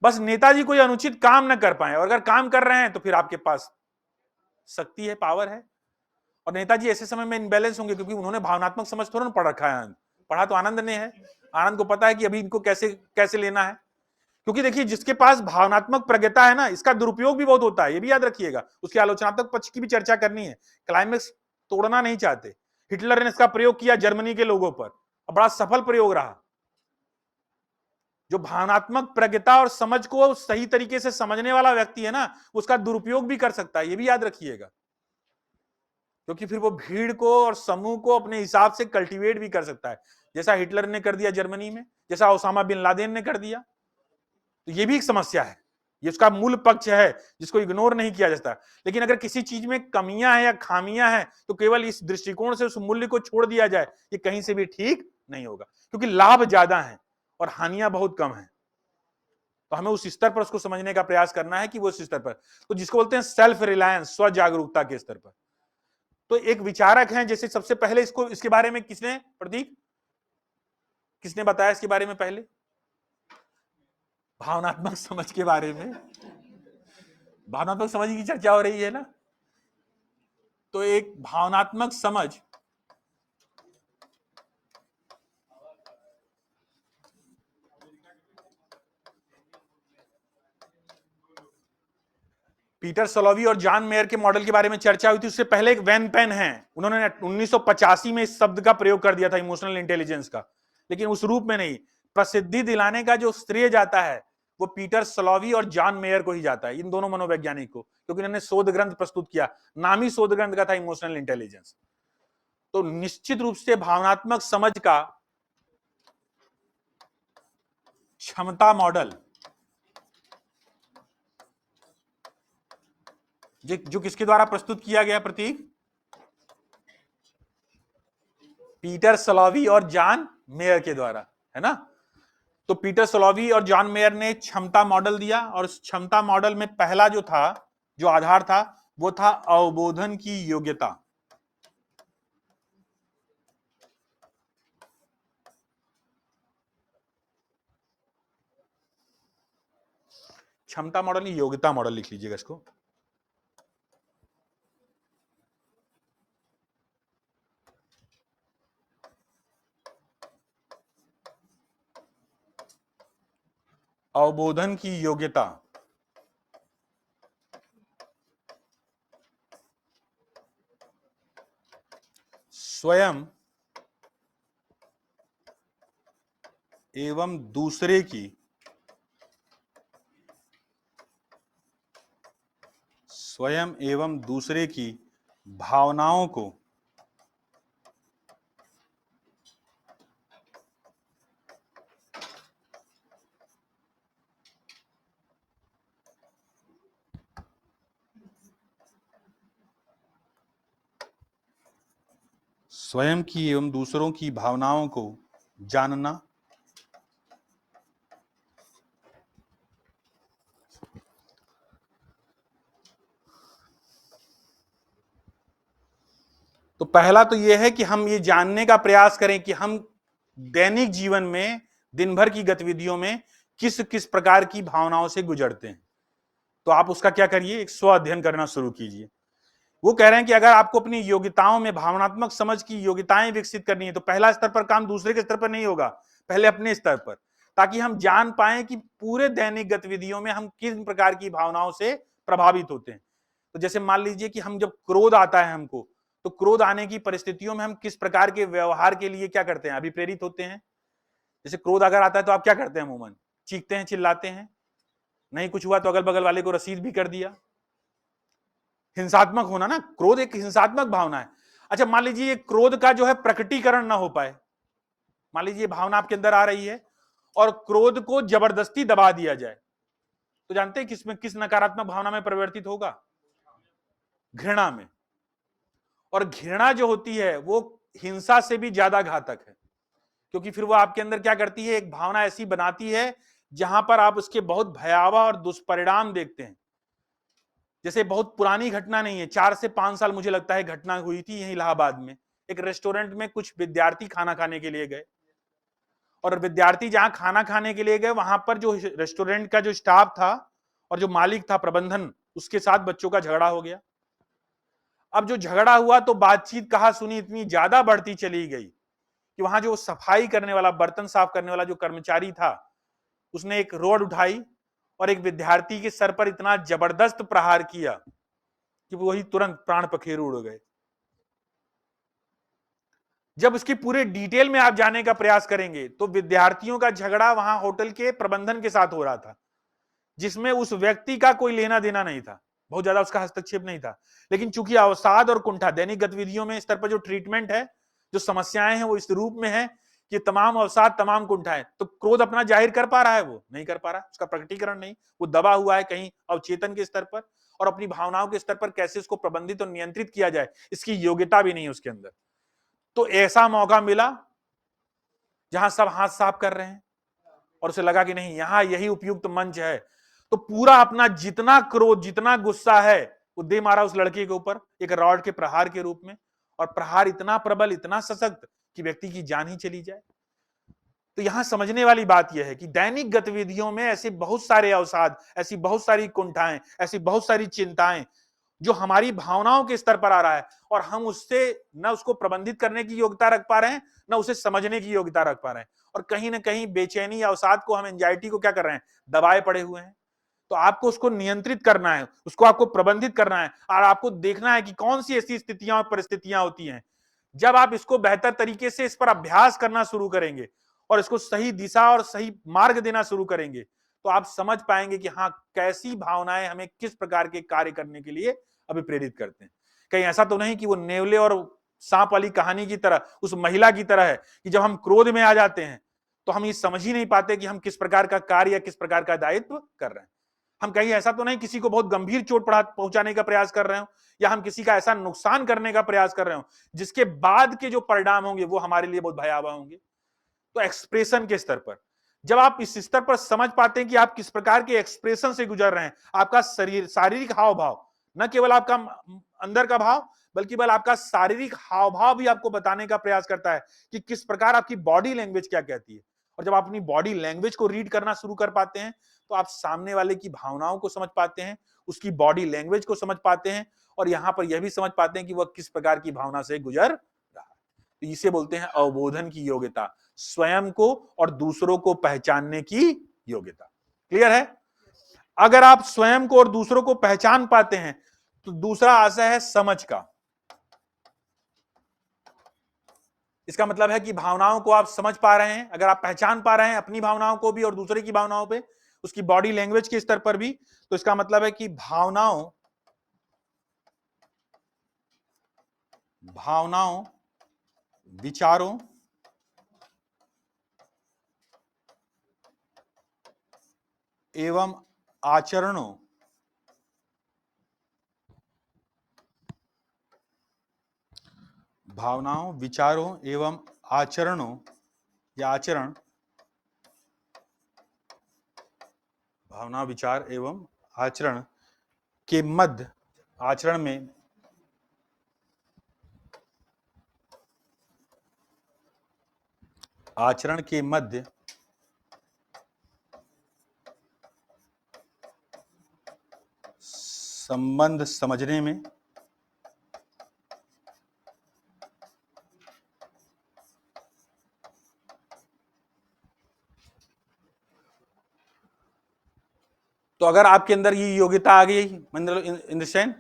बस नेताजी कोई अनुचित काम ना कर पाए, और अगर काम कर रहे हैं तो फिर आपके पास शक्ति है, पावर है, और नेताजी ऐसे समय में इनबैलेंस होंगे क्योंकि उन्होंने भावनात्मक समझ थोड़ा ना पढ़ रखा है। आनंद पढ़ा तो आनंद ने है, आनंद को पता है कि अभी इनको कैसे कैसे लेना है। क्योंकि देखिए जिसके पास भावनात्मक प्रज्ञता है ना, इसका दुरुपयोग भी बहुत होता है, ये भी याद रखिएगा। उसके आलोचनात्मक पक्ष की भी चर्चा करनी है, क्लाइमेक्स तोड़ना नहीं चाहते। हिटलर ने इसका प्रयोग किया जर्मनी के लोगों पर, बड़ा सफल प्रयोग रहा। जो भावनात्मक प्रज्ञता और समझ को सही तरीके से समझने वाला व्यक्ति है ना, उसका दुरुपयोग भी कर सकता है, ये भी याद रखिएगा। क्योंकि फिर वो भीड़ को और समूह को अपने हिसाब से कल्टीवेट भी कर सकता है, जैसा हिटलर ने कर दिया जर्मनी में, जैसा ओसामा बिन लादेन ने कर दिया। तो ये भी एक समस्या है, ये उसका मूल पक्ष है जिसको इग्नोर नहीं किया जाता। लेकिन अगर किसी चीज में कमियां हैं या खामियां हैं तो केवल इस दृष्टिकोण से उस मूल्य को छोड़ दिया जाए, ये कहीं से भी ठीक नहीं होगा, क्योंकि लाभ ज्यादा है और हानियां बहुत कम है। तो हमें उस स्तर पर उसको समझने का प्रयास करना है कि वो उस स्तर पर, तो जिसको बोलते हैं सेल्फ रिलायंस, स्व जागरूकता के स्तर पर। तो एक विचारक हैं, जैसे सबसे पहले इसके बारे में किसने, प्रतीक किसने बताया इसके बारे में पहले, भावनात्मक समझ के बारे में, भावनात्मक समझ की चर्चा हो रही है ना। तो एक भावनात्मक समझ पीटर सलोवी और जॉन मेयर के मॉडल के बारे में चर्चा हुई थी। उससे पहले एक वैन पेन है, उन्होंने 1985 में इस शब्द का प्रयोग कर दिया था, इमोशनल इंटेलिजेंस का, लेकिन उस रूप में नहीं। प्रसिद्धि दिलाने का जो श्रेय जाता है वो पीटर सलोवी और जॉन मेयर को ही जाता है, इन दोनों मनोवैज्ञानिक को, क्योंकि इन्होंने शोध ग्रंथ प्रस्तुत किया, नाम ही शोध ग्रंथ का था इमोशनल इंटेलिजेंस। तो निश्चित रूप से भावनात्मक समझ का क्षमता मॉडल जो किसके द्वारा प्रस्तुत किया गया, प्रतीक, पीटर सलोवी और जॉन मेयर के द्वारा, है ना। तो पीटर सलोवी और जॉन मेयर ने क्षमता मॉडल दिया, और उस क्षमता मॉडल में पहला जो था, जो आधार था, वो था अवबोधन की योग्यता। क्षमता मॉडल, योग्यता मॉडल लिख लीजिएगा इसको। अवबोधन की योग्यता स्वयं एवं दूसरे की भावनाओं को स्वयं की एवं दूसरों की भावनाओं को जानना, तो पहला तो यह है कि हम ये जानने का प्रयास करें कि हम दैनिक जीवन में, दिन भर की गतिविधियों में किस किस प्रकार की भावनाओं से गुजरते हैं। तो आप उसका क्या करिए, एक स्व अध्ययन करना शुरू कीजिए। वो कह रहे हैं कि अगर आपको अपनी योग्यताओं में भावनात्मक समझ की योग्यताएं विकसित करनी है तो पहला स्तर पर काम दूसरे के स्तर पर नहीं होगा, पहले अपने स्तर पर, ताकि हम जान पाए कि पूरे दैनिक गतिविधियों में हम किस प्रकार की भावनाओं से प्रभावित होते हैं। तो जैसे मान लीजिए कि हम जब क्रोध आता है हमको, तो क्रोध आने की परिस्थितियों में हम किस प्रकार के व्यवहार के लिए क्या करते हैं, अभिप्रेरित होते हैं। जैसे क्रोध अगर आता है तो आप क्या करते हैं, अमूमन चीखते हैं, चिल्लाते हैं, नहीं कुछ हुआ तो अगल बगल वाले को रसीद भी कर दिया। हिंसात्मक होना ना, क्रोध एक हिंसात्मक भावना है। अच्छा मान लीजिए ये क्रोध का जो है प्रकटीकरण ना हो पाए, मान लीजिए भावना आपके अंदर आ रही है और क्रोध को जबरदस्ती दबा दिया जाए, तो जानते हैं किसमें, किस नकारात्मक भावना में परिवर्तित होगा, घृणा में। और घृणा जो होती है वो हिंसा से भी ज्यादा घातक है, क्योंकि फिर वो आपके अंदर क्या करती है, एक भावना ऐसी बनाती है जहां पर आप उसके बहुत भयावह और दुष्परिणाम देखते हैं। जैसे बहुत पुरानी घटना नहीं है, 4 से 5 साल मुझे लगता है घटना हुई थी यहीं इलाहाबाद में। एक रेस्टोरेंट में कुछ विद्यार्थी खाना खाने के लिए गए, और विद्यार्थी जहां खाना खाने के लिए गए वहां पर जो रेस्टोरेंट का जो स्टाफ था और जो मालिक था, प्रबंधन, उसके साथ बच्चों का झगड़ा हो गया। अब जो झगड़ा हुआ तो बातचीत कहा सुनी इतनी ज्यादा बढ़ती चली गई कि वहां जो सफाई करने वाला, बर्तन साफ करने वाला जो कर्मचारी था, उसने एक रोड उठाई और एक विद्यार्थी के सर पर इतना जबरदस्त प्रहार किया कि वही तुरंत प्राण पखेरु उड़ गए। जब उसकी पूरे डिटेल में आप जाने का प्रयास करेंगे तो विद्यार्थियों का झगड़ा वहां होटल के प्रबंधन के साथ हो रहा था, जिसमें उस व्यक्ति का कोई लेना देना नहीं था, बहुत ज्यादा उसका हस्तक्षेप नहीं था। लेकिन चूंकि अवसाद और कुंठा दैनिक गतिविधियों में स्तर पर जो ट्रीटमेंट है, जो समस्याएं हैं, वो इस रूप में है कि तमाम अवसाद, तमाम कुंठाएं, तो क्रोध अपना जाहिर कर पा रहा है, वो नहीं कर पा रहा, उसका प्रकटीकरण नहीं, वो दबा हुआ है कहीं अवचेतन के स्तर पर, और अपनी भावनाओं के स्तर पर कैसे उसको प्रबंधित और नियंत्रित किया जाए, इसकी योग्यता भी नहीं है उसके अंदर। तो ऐसा मौका मिला जहां सब हाथ साफ कर रहे हैं और उसे लगा कि नहीं, यहां यही उपयुक्त मंच है, तो पूरा अपना जितना क्रोध, जितना गुस्सा है, वो दे मारा उस लड़के के ऊपर एक रॉड के प्रहार के रूप में, और प्रहार इतना प्रबल, इतना सशक्त कि व्यक्ति की जान ही चली जाए। तो यहां समझने वाली बात यह है कि दैनिक गतिविधियों में ऐसे बहुत सारे अवसाद, ऐसी बहुत सारी कुंठाएं, ऐसी बहुत सारी चिंताएं जो हमारी भावनाओं के स्तर पर आ रहा है, और हम उससे न उसको प्रबंधित करने की योग्यता रख पा रहे हैं, न उसे समझने की योग्यता रख पा रहे हैं, और कहीं ना कहीं बेचैनी, अवसाद को, हम एंजाइटी को क्या कर रहे हैं, दबाए पड़े हुए हैं। तो आपको उसको नियंत्रित करना है, उसको आपको प्रबंधित करना है, और आपको देखना है कि कौन सी ऐसी स्थितियां और परिस्थितियां होती हैं जब आप इसको बेहतर तरीके से इस पर अभ्यास करना शुरू करेंगे और इसको सही दिशा और सही मार्ग देना शुरू करेंगे, तो आप समझ पाएंगे कि हाँ, कैसी भावनाएं हमें किस प्रकार के कार्य करने के लिए अभी प्रेरित करते हैं। कहीं ऐसा तो नहीं कि वो नेवले और सांप वाली कहानी की तरह, उस महिला की तरह है कि जब हम क्रोध में आ जाते हैं तो हम ये समझ ही नहीं पाते कि हम किस प्रकार का कार्य या किस प्रकार का दायित्व कर रहे हैं। हम कहीं ऐसा तो नहीं किसी को बहुत गंभीर चोट पहुंचाने का प्रयास कर रहे हो, या हम किसी का ऐसा नुकसान करने का प्रयास कर रहे हो जिसके बाद के जो परिणाम होंगे वो हमारे लिए बहुत भयावह होंगे। तो एक्सप्रेशन के स्तर पर जब आप इस स्तर पर समझ पाते हैं कि आप किस प्रकार के एक्सप्रेशन से गुजर रहे हैं, आपका शरीर, शारीरिक हाव भाव, न केवल आपका अंदर का भाव, बल्कि आपका शारीरिक हाव भाव भी आपको बताने का प्रयास करता है कि किस प्रकार आपकी बॉडी लैंग्वेज क्या कहती है। और जब आप अपनी बॉडी लैंग्वेज को रीड करना शुरू कर पाते हैं तो आप सामने वाले की भावनाओं को समझ पाते हैं, उसकी बॉडी लैंग्वेज को समझ पाते हैं, और यहां पर यह भी समझ पाते हैं कि वह किस प्रकार की भावना से गुजर रहा है। तो इसे बोलते हैं अवबोधन की योग्यता, स्वयं को और दूसरों को पहचानने की योग्यता। क्लियर है? अगर आप स्वयं को और दूसरों को पहचान पाते हैं तो दूसरा आशय है समझ का। इसका मतलब है कि भावनाओं को आप समझ पा रहे हैं, अगर आप पहचान पा रहे हैं अपनी भावनाओं को भी और दूसरे की भावनाओं पे, उसकी बॉडी लैंग्वेज के स्तर पर भी, तो इसका मतलब है कि भावनाओं, विचारों एवं आचरणों भावनाओं, विचारों एवं आचरणों या आचरण, भावना, विचार एवं आचरण के मध्य, आचरण में आचरण के मध्य संबंध समझने में तो अगर आपके अंदर ये योग्यता आ गई, मतलब इन द सेंस,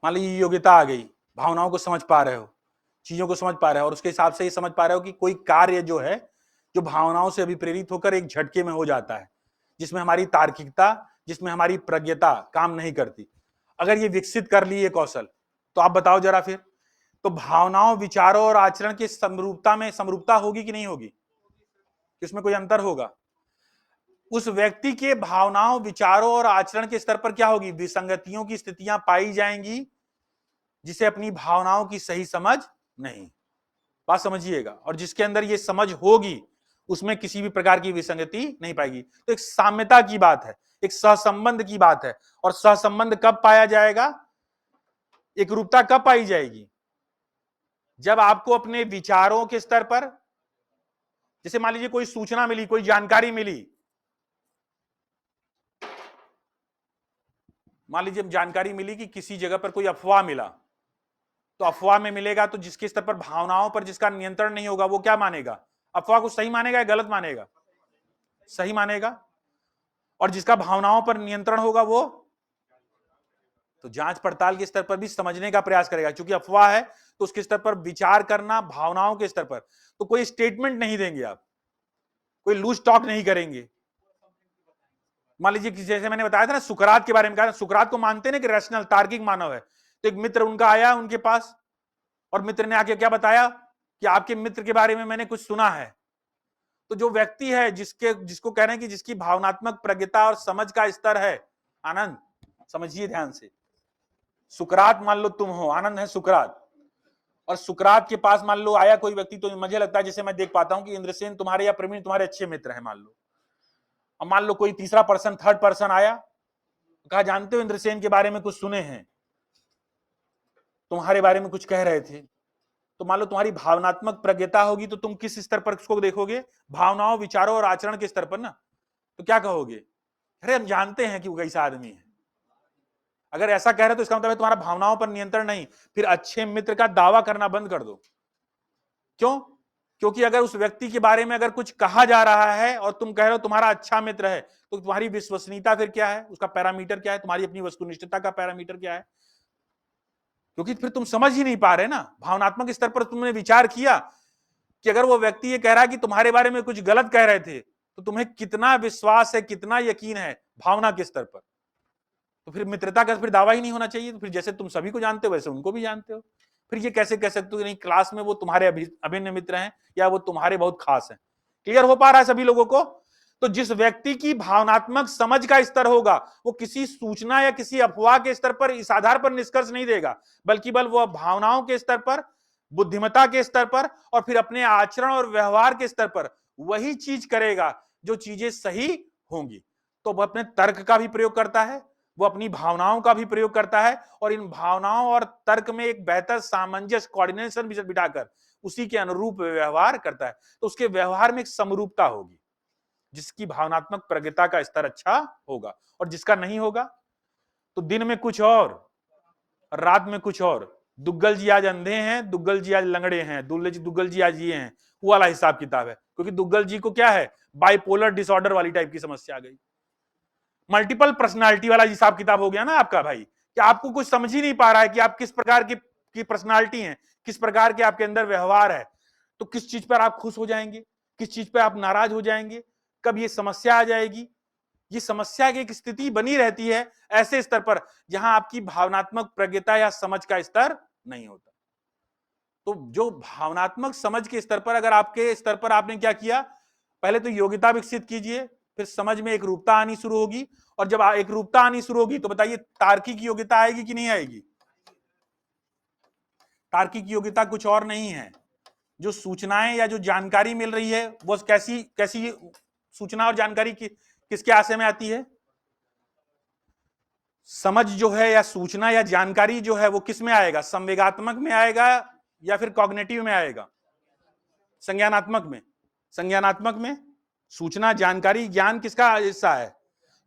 मान लीजिए ये योग्यता आ गई, भावनाओं को समझ पा रहे हो, चीजों को समझ पा रहे हो, और उसके हिसाब से ये समझ पा रहे हो कि कोई कार्य जो है, जो भावनाओं से अभिप्रेरित होकर एक झटके में हो जाता है, जिसमें हमारी तार्किकता, जिसमें हमारी प्रज्ञता काम नहीं करती, अगर ये विकसित कर ली ये कौशल, तो आप बताओ जरा फिर, तो भावनाओं, विचारों और आचरण की समरूपता में समरूपता होगी कि नहीं होगी? इसमें कोई अंतर होगा? उस व्यक्ति के भावनाओं, विचारों और आचरण के स्तर पर क्या होगी? विसंगतियों की स्थितियां पाई जाएंगी, जिसे अपनी भावनाओं की सही समझ नहीं। बात समझिएगा। और जिसके अंदर ये समझ होगी उसमें किसी भी प्रकार की विसंगति नहीं पाएगी। तो एक साम्यता की बात है, एक सहसंबंध की बात है। और सहसंबंध कब पाया जाएगा, एक रूपता कब पाई जाएगी? जब आपको अपने विचारों के स्तर पर, जैसे मान लीजिए कोई सूचना मिली, कोई जानकारी मिली, मान लीजिए जानकारी मिली कि किसी जगह पर कोई अफवाह मिला, तो अफवाह में मिलेगा तो जिसके स्तर पर भावनाओं पर जिसका नियंत्रण नहीं होगा वो क्या मानेगा? अफवाह को सही मानेगा या गलत मानेगा? सही मानेगा। और जिसका भावनाओं पर नियंत्रण होगा वो तो जांच पड़ताल के स्तर पर भी समझने का प्रयास करेगा। क्योंकि अफवाह है तो उसके स्तर पर विचार करना, भावनाओं के स्तर पर, तो कोई स्टेटमेंट नहीं देंगे आप, कोई लूज टॉक नहीं करेंगे। मान लीजिए कि जैसे मैंने बताया था ना, सुकरात के बारे में कहा, सुकरात को मानते ना कि रैशनल तार्किक मानव है। तो एक मित्र उनका आया उनके पास और मित्र ने आके क्या बताया कि आपके मित्र के बारे में मैंने कुछ सुना है। तो जो व्यक्ति है जिसको कह रहे हैं कि जिसकी भावनात्मक प्रज्ञता और समझ का स्तर है, आनंद समझिए ध्यान से, सुकरात मान लो तुम हो, आनंद है सुकरात, और सुकरात के पास मान लो आया कोई व्यक्ति, तो मुझे लगता है जैसे मैं देख पाता हूं कि इंद्रसेन तुम्हारे या प्रवीण तुम्हारे अच्छे मित्र हैं मान लो। अब मान लो कोई तीसरा पर्सन, थर्ड पर्सन आया, कहा जानते हो इंद्रसेन के बारे में कुछ सुने हैं, तुम्हारे बारे में कुछ कह रहे थे। तो मान लो तुम्हारी भावनात्मक प्रज्ञता होगी तो तुम किस स्तर पर उसको देखोगे? भावनाओं, विचारों और आचरण के स्तर पर ना। तो क्या कहोगे? अरे हम जानते हैं कि वो कैसा आदमी है। अगर ऐसा कह रहे तो इसका मतलब है तुम्हारा भावनाओं पर नियंत्रण नहीं। फिर अच्छे मित्र का दावा करना बंद कर दो। क्यों? क्योंकि अगर उस व्यक्ति के बारे में अगर कुछ कहा जा रहा है और तुम कह रहे हो तुम्हारा अच्छा मित्र है, तो तुम्हारी विश्वसनीयता फिर क्या है? उसका पैरामीटर क्या है? तुम्हारी अपनी वस्तुनिष्ठता का पैरामीटर क्या है? क्योंकि फिर तुम समझ ही नहीं पा रहे ना। भावनात्मक स्तर पर तुमने विचार किया कि अगर वो व्यक्ति ये कह रहा है कि तुम्हारे बारे में कुछ गलत कह रहे थे, तो तुम्हें कितना विश्वास है, कितना यकीन है भावना के स्तर पर? तो फिर मित्रता का फिर दावा ही नहीं होना चाहिए। तो फिर जैसे तुम सभी को जानते हो वैसे उनको भी जानते हो। फिर ये कैसे कह सकते हो कि नहीं क्लास में वो तुम्हारे अभिन्न मित्र हैं या वो तुम्हारे बहुत खास हैं? क्लियर हो पा रहा है सभी लोगों को? तो जिस व्यक्ति की भावनात्मक समझ का स्तर होगा वो किसी सूचना या किसी अफवाह के स्तर पर इस आधार पर निष्कर्ष नहीं देगा, बल्कि वह भावनाओं के स्तर पर, बुद्धिमत्ता के स्तर पर और फिर अपने आचरण और व्यवहार के स्तर पर वही चीज करेगा जो चीजें सही होंगी। तो वह अपने तर्क का भी प्रयोग करता है, वो अपनी भावनाओं का भी प्रयोग करता है और इन भावनाओं और तर्क में एक बेहतर सामंजस्य, कोऑर्डिनेशन बिठाकर उसी के अनुरूप व्यवहार करता है। तो उसके व्यवहार में एक समरूपता होगी, जिसकी भावनात्मक प्रज्ञता का स्तर अच्छा होगा। और जिसका नहीं होगा तो दिन में कुछ और रात में कुछ और। दुग्गल जी आज अंधे हैं, दुग्गल जी आज लंगड़े हैं, दुग्गल जी आज ये हैं, वो वाला हिसाब किताब है। क्योंकि दुग्गल जी को क्या है, बाइपोलर डिसऑर्डर वाली टाइप की समस्या आ गई, मल्टीपल पर्सनालिटी वाला हिसाब किताब हो गया ना आपका भाई, कि आपको कुछ समझ ही नहीं पा रहा है कि आप किस प्रकार की पर्सनालिटी हैं, किस प्रकार के आपके अंदर व्यवहार है। तो किस चीज पर आप खुश हो जाएंगे, किस चीज पर आप नाराज हो जाएंगे, कब ये समस्या आ जाएगी। ये समस्या की एक स्थिति बनी रहती है ऐसे स्तर पर जहां आपकी भावनात्मक प्रज्ञता या समझ का स्तर नहीं होता। तो जो भावनात्मक समझ के स्तर पर, अगर आपके स्तर पर आपने क्या किया, पहले तो योग्यता विकसित कीजिए, फिर समझ में एक रूपता आनी शुरू होगी। और जब एक रूपता आनी शुरू होगी तो बताइए तार्किक योग्यता आएगी कि नहीं आएगी? तार्किक योग्यता कुछ और नहीं है, जो सूचनाएं या जो जानकारी मिल रही है वो कैसी कैसी सूचना और जानकारी किसके आशय में आती है? समझ जो है या सूचना या जानकारी जो है वो किस में आएगा? संवेगात्मक में आएगा या फिर कॉग्निटिव में आएगा? संज्ञानात्मक में। संज्ञानात्मक में सूचना, जानकारी, ज्ञान किसका हिस्सा है?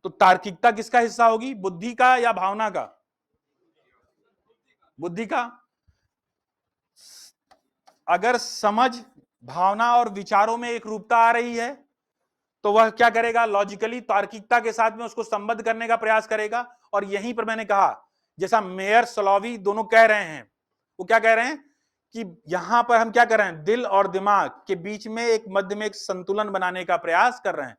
तो तार्किकता किसका हिस्सा होगी? बुद्धि का या भावना का? बुद्धि का। अगर समझ, भावना और विचारों में एक रूपता आ रही है तो वह क्या करेगा? लॉजिकली तार्किकता के साथ में उसको संबद्ध करने का प्रयास करेगा। और यहीं पर मैंने कहा, जैसा मेयर सलोवी दोनों कह रहे हैं, वो क्या कह रहे हैं कि यहां पर हम क्या कर रहे हैं, दिल और दिमाग के बीच में एक मध्य में एक संतुलन बनाने का प्रयास कर रहे हैं।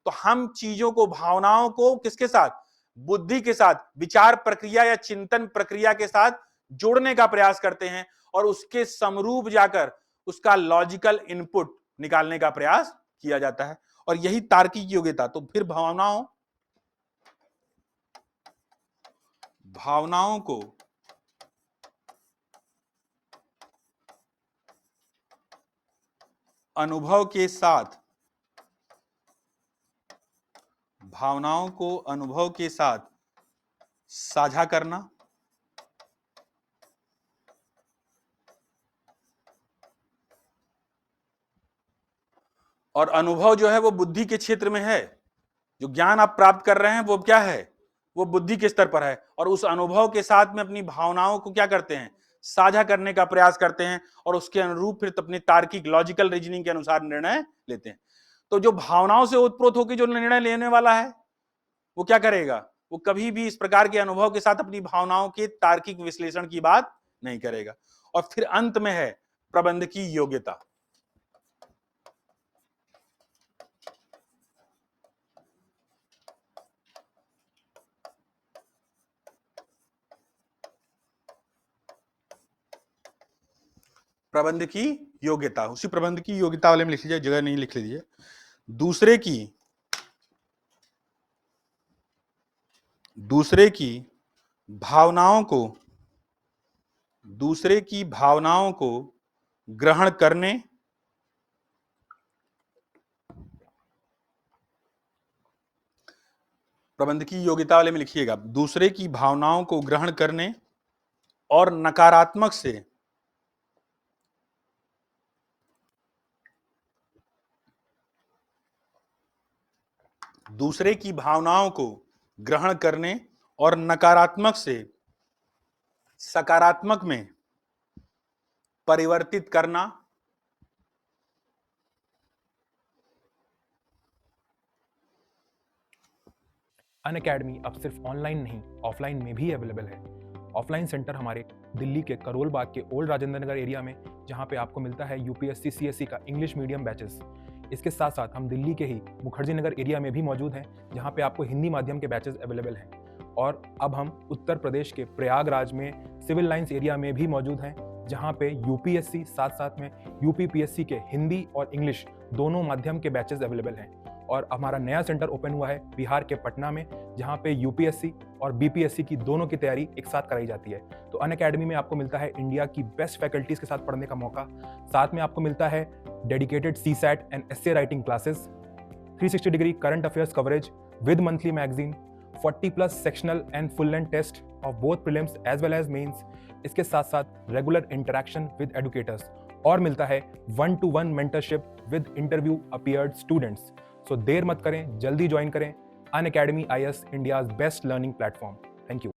तो हम चीजों को, भावनाओं को किसके साथ? बुद्धि के साथ, विचार प्रक्रिया या चिंतन प्रक्रिया के साथ जोड़ने का प्रयास करते हैं और उसके समरूप जाकर उसका लॉजिकल इनपुट निकालने का प्रयास किया जाता है। और यही तार्किक योग्यता। तो फिर भावनाओं को अनुभव के साथ साझा करना और अनुभव जो है वो बुद्धि के क्षेत्र में है। जो ज्ञान आप प्राप्त कर रहे हैं वो क्या है? वो बुद्धि के स्तर पर है। और उस अनुभव के साथ में अपनी भावनाओं को क्या करते हैं? साझा करने का प्रयास करते हैं और उसके अनुरूप फिर अपनी तार्किक लॉजिकल रीजनिंग के अनुसार निर्णय लेते हैं। तो जो भावनाओं से ओतप्रोत होकर जो निर्णय लेने वाला है वो क्या करेगा, वो कभी भी इस प्रकार के अनुभव के साथ अपनी भावनाओं के तार्किक विश्लेषण की बात नहीं करेगा। और फिर अंत में है प्रबंधकीय योग्यता। प्रबंधकीय योग्यता, उसी प्रबंधकीय योग्यता वाले में लिख लीजिए, जगह नहीं लिख लीजिए। दूसरे की भावनाओं को ग्रहण करने प्रबंधकीय योग्यता वाले में लिखिएगा, दूसरे की भावनाओं को ग्रहण करने और नकारात्मक से दूसरे की भावनाओं को ग्रहण करने और नकारात्मक से सकारात्मक में परिवर्तित करना अनअकैडमी अब सिर्फ ऑनलाइन नहीं ऑफलाइन में भी अवेलेबल है। ऑफलाइन सेंटर हमारे दिल्ली के करोल बाग के ओल्ड राजेंद्र नगर एरिया में, जहां पे आपको मिलता है यूपीएससी सीएससी का इंग्लिश मीडियम बैचेस। इसके साथ साथ हम दिल्ली के ही मुखर्जी नगर एरिया में भी मौजूद हैं, जहां पे आपको हिंदी माध्यम के बैचेस अवेलेबल हैं। और अब हम उत्तर प्रदेश के प्रयागराज में सिविल लाइंस एरिया में भी मौजूद हैं, जहां पे यूपीएससी साथ साथ में यूपीपीएससी के हिंदी और इंग्लिश दोनों माध्यम के बैचेस अवेलेबल हैं। और हमारा नया सेंटर ओपन हुआ है बिहार के पटना में, जहां पे यूपीएससी और बीपीएससी की दोनों की तैयारी एक साथ कराई जाती है। तो अनअकैडमी में आपको मिलता है इंडिया की बेस्ट फैकल्टीज के साथ पढ़ने का मौका। साथ में आपको मिलता है dedicated CSAT and essay writing classes, 360 degree current affairs coverage with monthly magazine, 40+ sectional and full length test of both prelims as well as mains. इसके साथ साथ रेगुलर इंटरेक्शन विद एडुकेटर्स और मिलता है 1-to-1 mentorship with interview appeared students. So देर मत करें, जल्दी ज्वाइन करें Unacademy IS, India's best learning platform. Thank you.